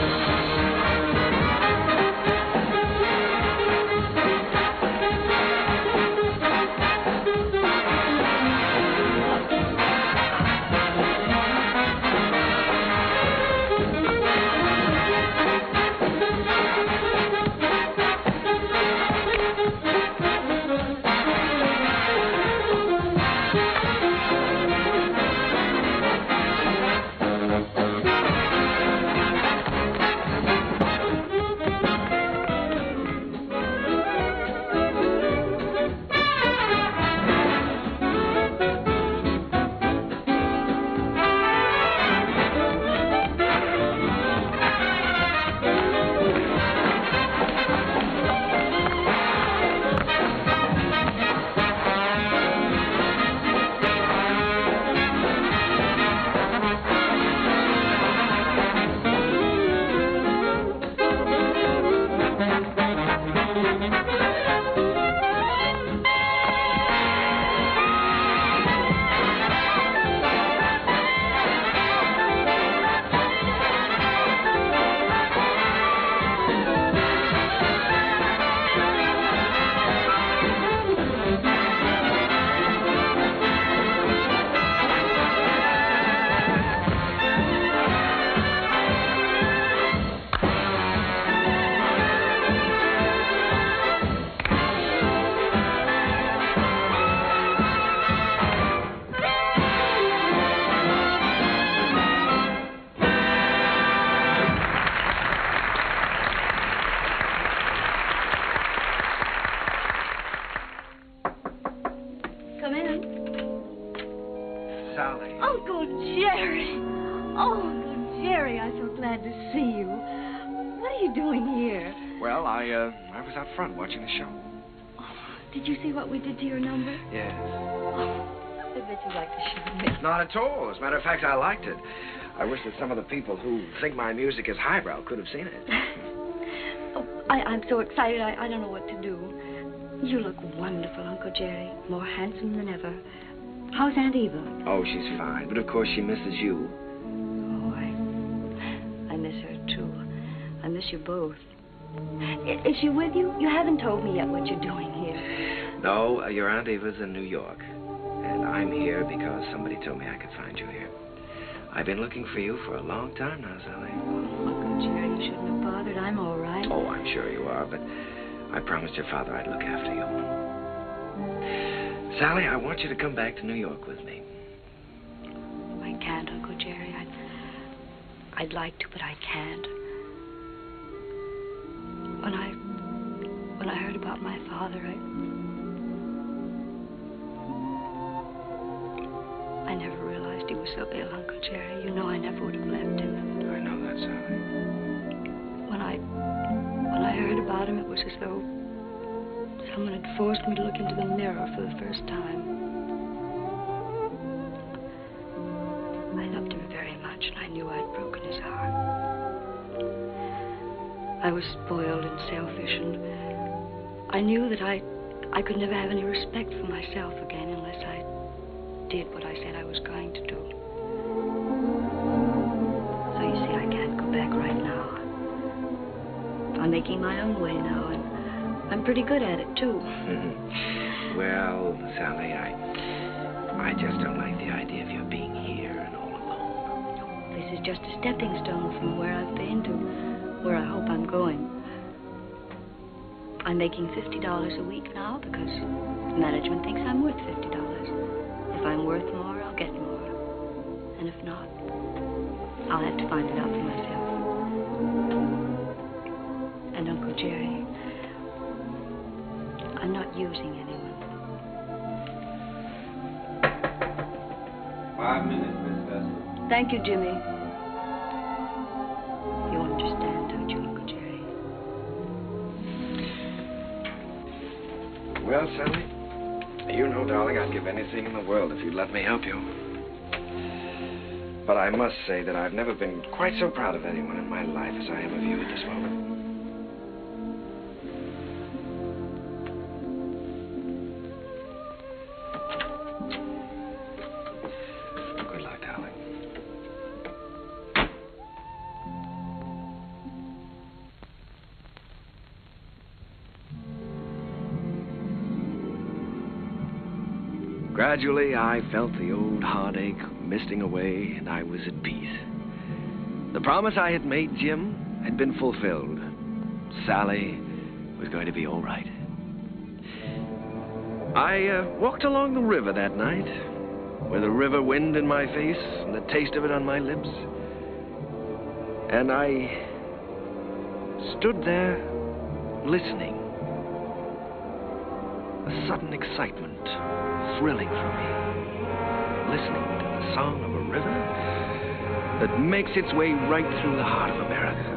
Sally. Uncle Jerry. Oh, Uncle Jerry, I'm so glad to see you. What are you doing here? Well, I was out front watching the show. Did you see what we did to your number? Yes. I bet you'd like to show me. Not at all. As a matter of fact, I liked it. I wish that some of the people who think my music is highbrow could have seen it. I'm so excited, I don't know what to do. You look wonderful, Uncle Jerry. More handsome than ever. How's Aunt Eva? Oh, she's fine. But of course she misses you. Oh, I miss her, too. I miss you both. Is she with you? You haven't told me yet what you're doing here. No, your Aunt Eva's in New York. And I'm here because somebody told me I could find you here. I've been looking for you for a long time now, Sally. Oh, Uncle Jerry, you shouldn't have bothered. I'm all right. Oh, I'm sure you are, but I promised your father I'd look after you. Sally, I want you to come back to New York with me. I can't, Uncle Jerry. I'd like to, but I can't. When I heard about my father, I never realized he was so ill, Uncle Jerry. You know I never would have left him. I know that, Sally. When I heard about him, it was as though someone had forced me to look into the mirror for the first time. I loved him very much, and I knew I'd broken his heart. I was spoiled and selfish, and I knew that I could never have any respect for myself again unless I did what I said I was going to do. So you see, I can't go back right now. I'm making my own way now, and I'm pretty good at it, too. Well, Sally, I just don't like the idea of you being here and all alone. This is just a stepping stone from where I've been to where I hope I'm going. I'm making $50 a week now because management thinks I'm worth $50. If I'm worth more, I'll get more. And if not, I'll have to find it out for myself. And Uncle Jerry, I'm not using anyone. 5 minutes, Miss Vestal. Thank you, Jimmy. You understand, don't you, Uncle Jerry? Well, Sally, you know, darling, I'd give anything in the world if you'd let me help you. But I must say that I've never been quite so proud of anyone in my life as I am of you at this moment. Good luck, darling. Gradually, I felt the old heartache misting away, and I was at peace. The promise I had made Jim had been fulfilled. Sally was going to be all right. I walked along the river that night, with the river wind in my face and the taste of it on my lips. And I stood there listening. A sudden excitement thrilling through me, listening to the song of a river that makes its way right through the heart of America.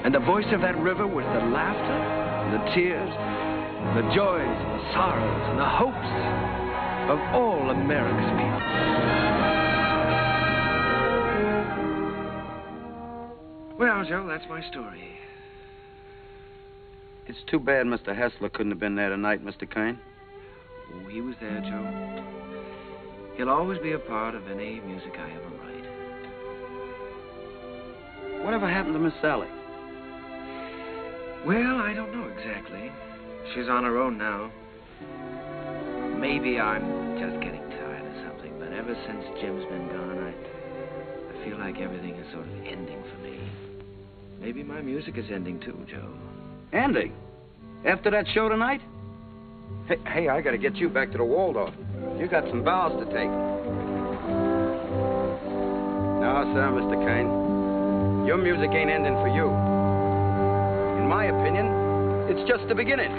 And the voice of that river was the laughter, the tears, the joys, and the sorrows, and the hopes of all America's people. Well, Joe, that's my story. It's too bad Mr. Hessler couldn't have been there tonight, Mr. Kane. Oh, he was there, Joe. He'll always be a part of any music I ever write. Whatever happened to Miss Sally? Well, I don't know exactly. She's on her own now. Maybe I'm just getting tired of something, but ever since Jim's been gone, I feel like everything is sort of ending for me. Maybe my music is ending too, Joe. Ending? After that show tonight? Hey, I gotta get you back to the Waldorf. You got some bows to take. No, sir, Mr. Kane. Your music ain't ending for you. In my opinion, it's just the beginning.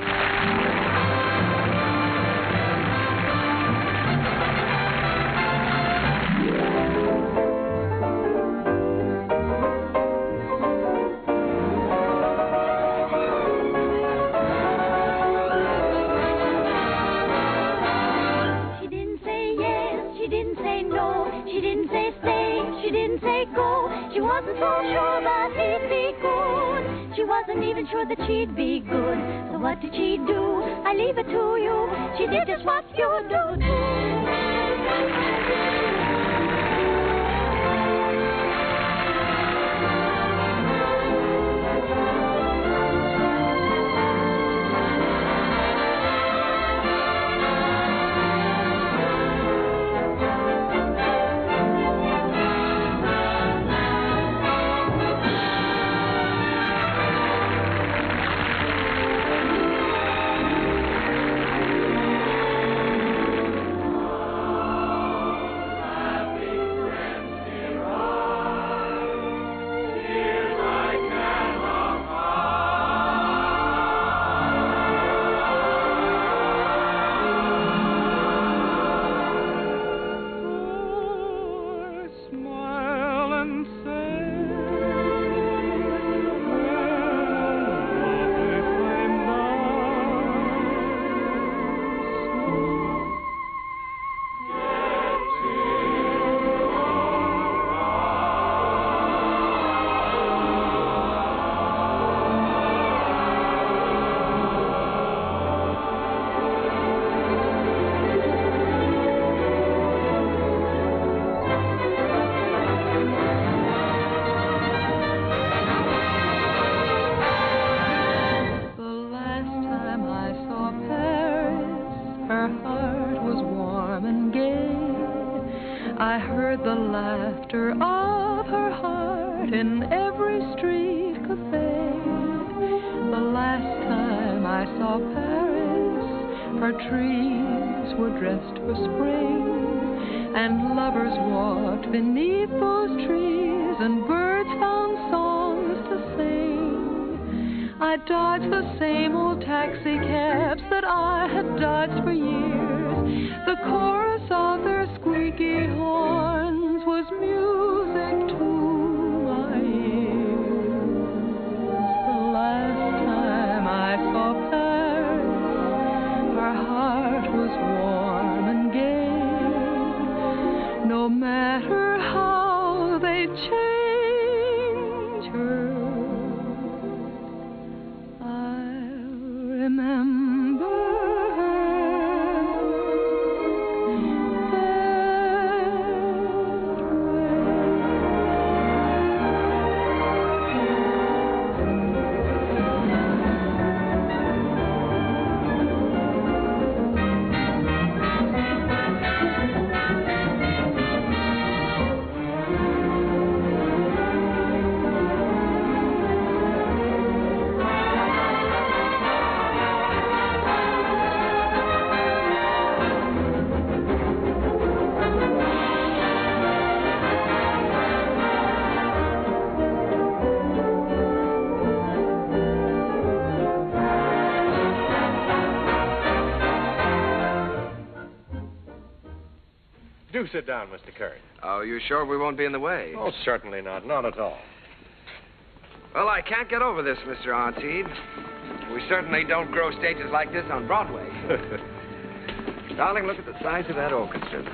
didn't say go. She wasn't so sure that he'd be good. She wasn't even sure that she'd be good. So what did she do? I leave it to you. She did just what you do. I heard the laughter of her heart in every street cafe. The last time I saw Paris, her trees were dressed for spring, and lovers walked beneath those trees, and birds found songs to sing. I dodged the same old taxi cabs that I had dodged for years. The chorus of their squeaky horns was music to my ears. The last time I saw Paris, her heart was warm and gay. No matter how they change her, I'll remember her. Do sit down, Mr. Kern. Oh, you sure we won't be in the way? Oh, certainly not. Not at all. Well, I can't get over this, Mr. Artide. We certainly don't grow stages like this on Broadway. Darling, look at the size of that orchestra.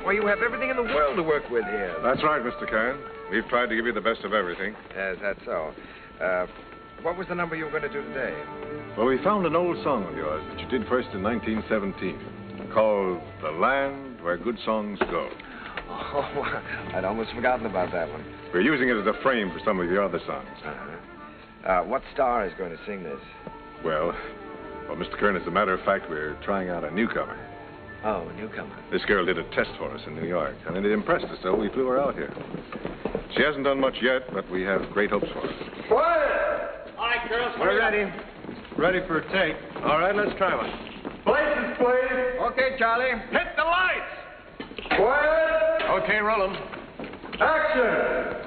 Why, you have everything in the world to work with here. That's right, Mr. Kern. We've tried to give you the best of everything. Yes, that's so. What was the number you were going to do today? Well, we found an old song of yours that you did first in 1917, called The Land Where Good Songs Go. Oh, I'd almost forgotten about that one. We're using it as a frame for some of your other songs. What star is going to sing this? Well, Mr. Kern, as a matter of fact, we're trying out a newcomer. Oh, a newcomer. This girl did a test for us in New York, and it impressed us, so we flew her out here. She hasn't done much yet, but we have great hopes for her. Quiet! All right, girls, We're ready. Ready for a take. All right, let's try one. Places, please. Okay, Charlie. Hit the lights! Quiet. Okay, roll 'em. Action.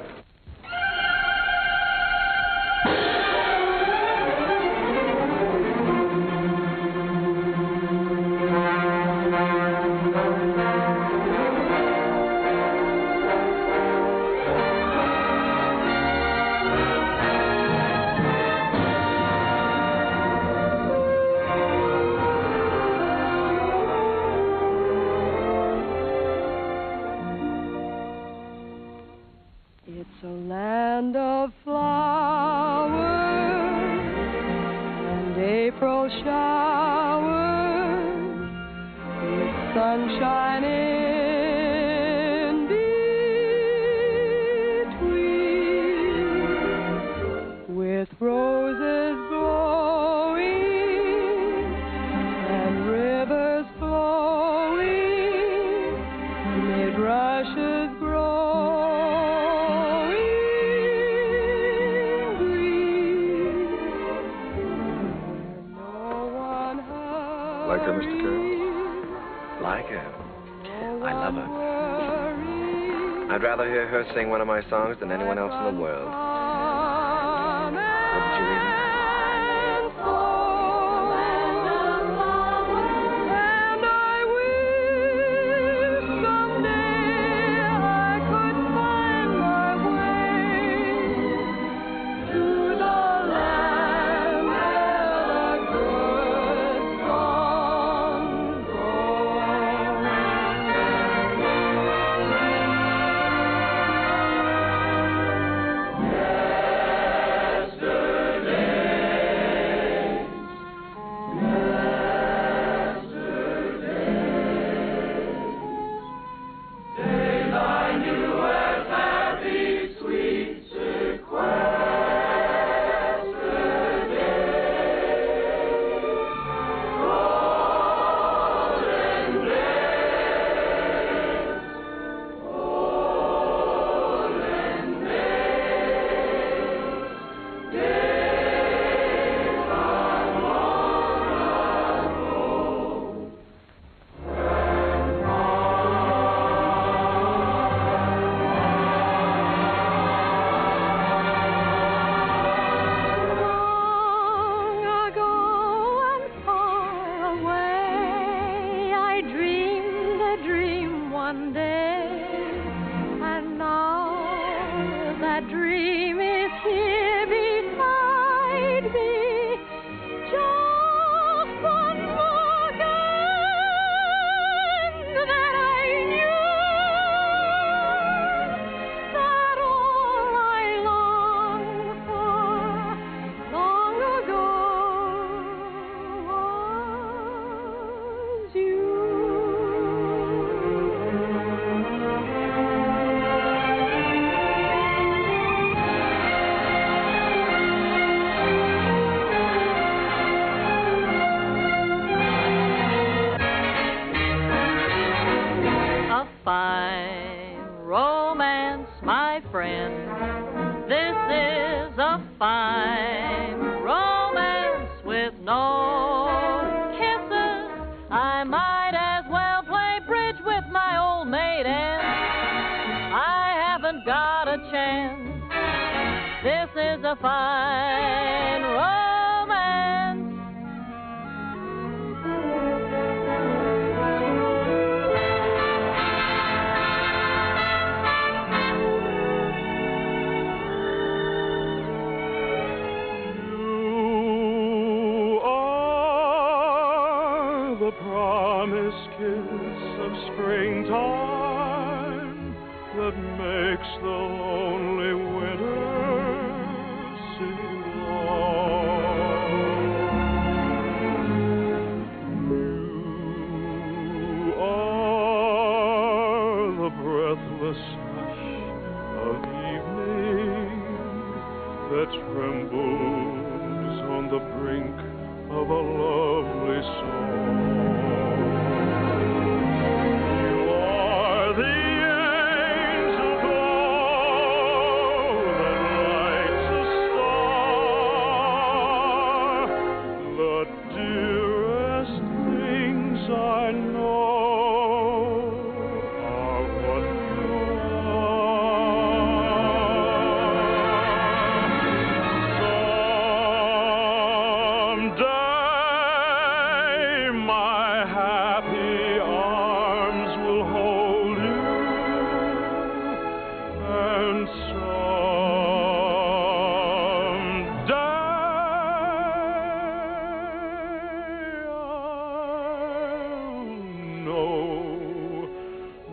It's a land of flowers and April showers with sunshine in between, with roses blowing and rivers flowing amid rushes growing green. Like her, Mr. Kern? Like her? I love her. I'd rather hear her sing one of my songs than anyone else in the world. Wouldn't you even?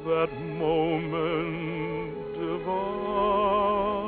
that moment divine.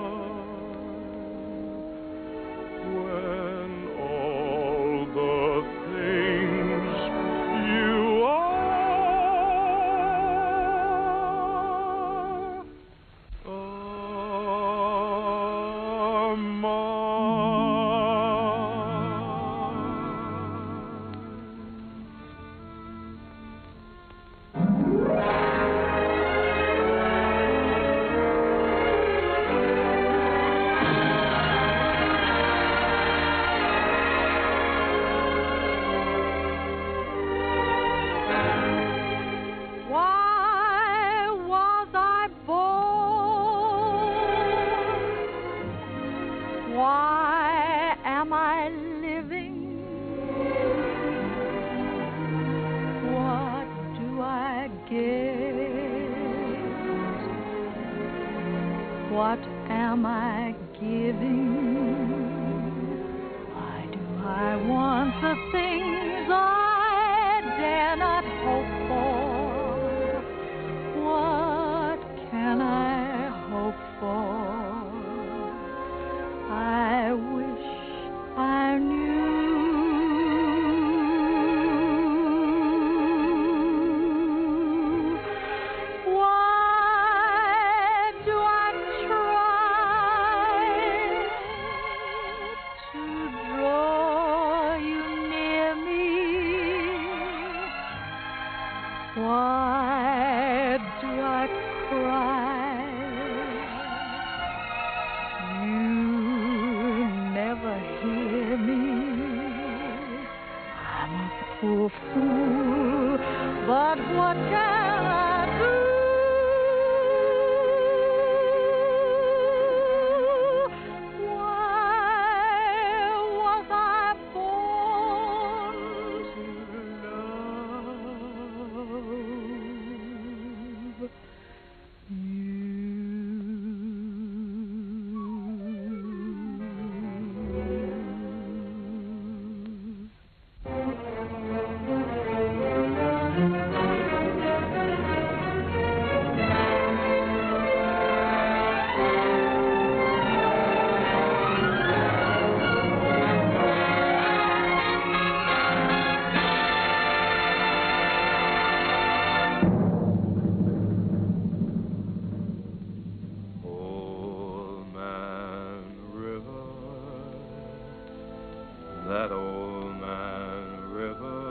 what am I giving? Why do I want the things I dare not hope for? What can I hope for? I wish I knew. Why do I try to draw you near me? Why do I cry? You never hear me. I'm a poor fool, but what can I do? Why was I born to love Old Man River, that old man River,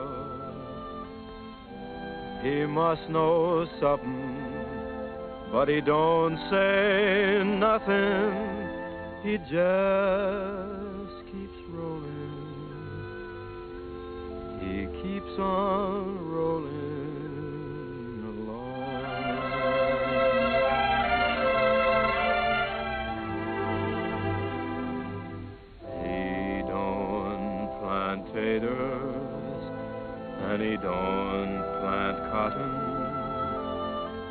he must know something, but he don't say nothing. He just keeps rolling. He keeps on rolling along. He don't plant taters, and he don't plant cotton,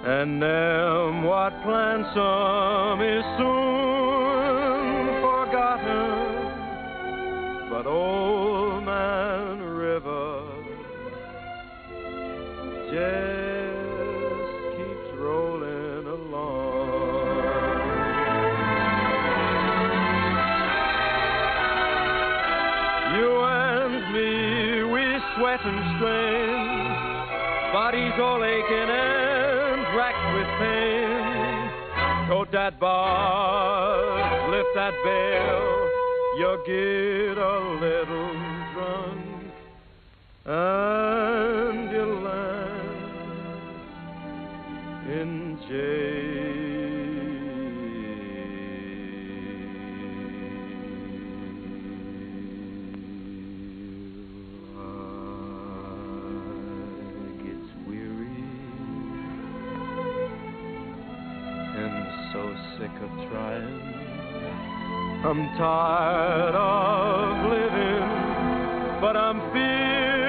and them what plants 'em is soon forgotten. But Old Man River just keeps rolling along. You and me, we sweat and strain, bodies all aching and racked with pain. Tote that bar, lift that bale, you get a little drunk, and you land in jail. Gets weary and so sick of trying. I'm tired of living, but I'm feeling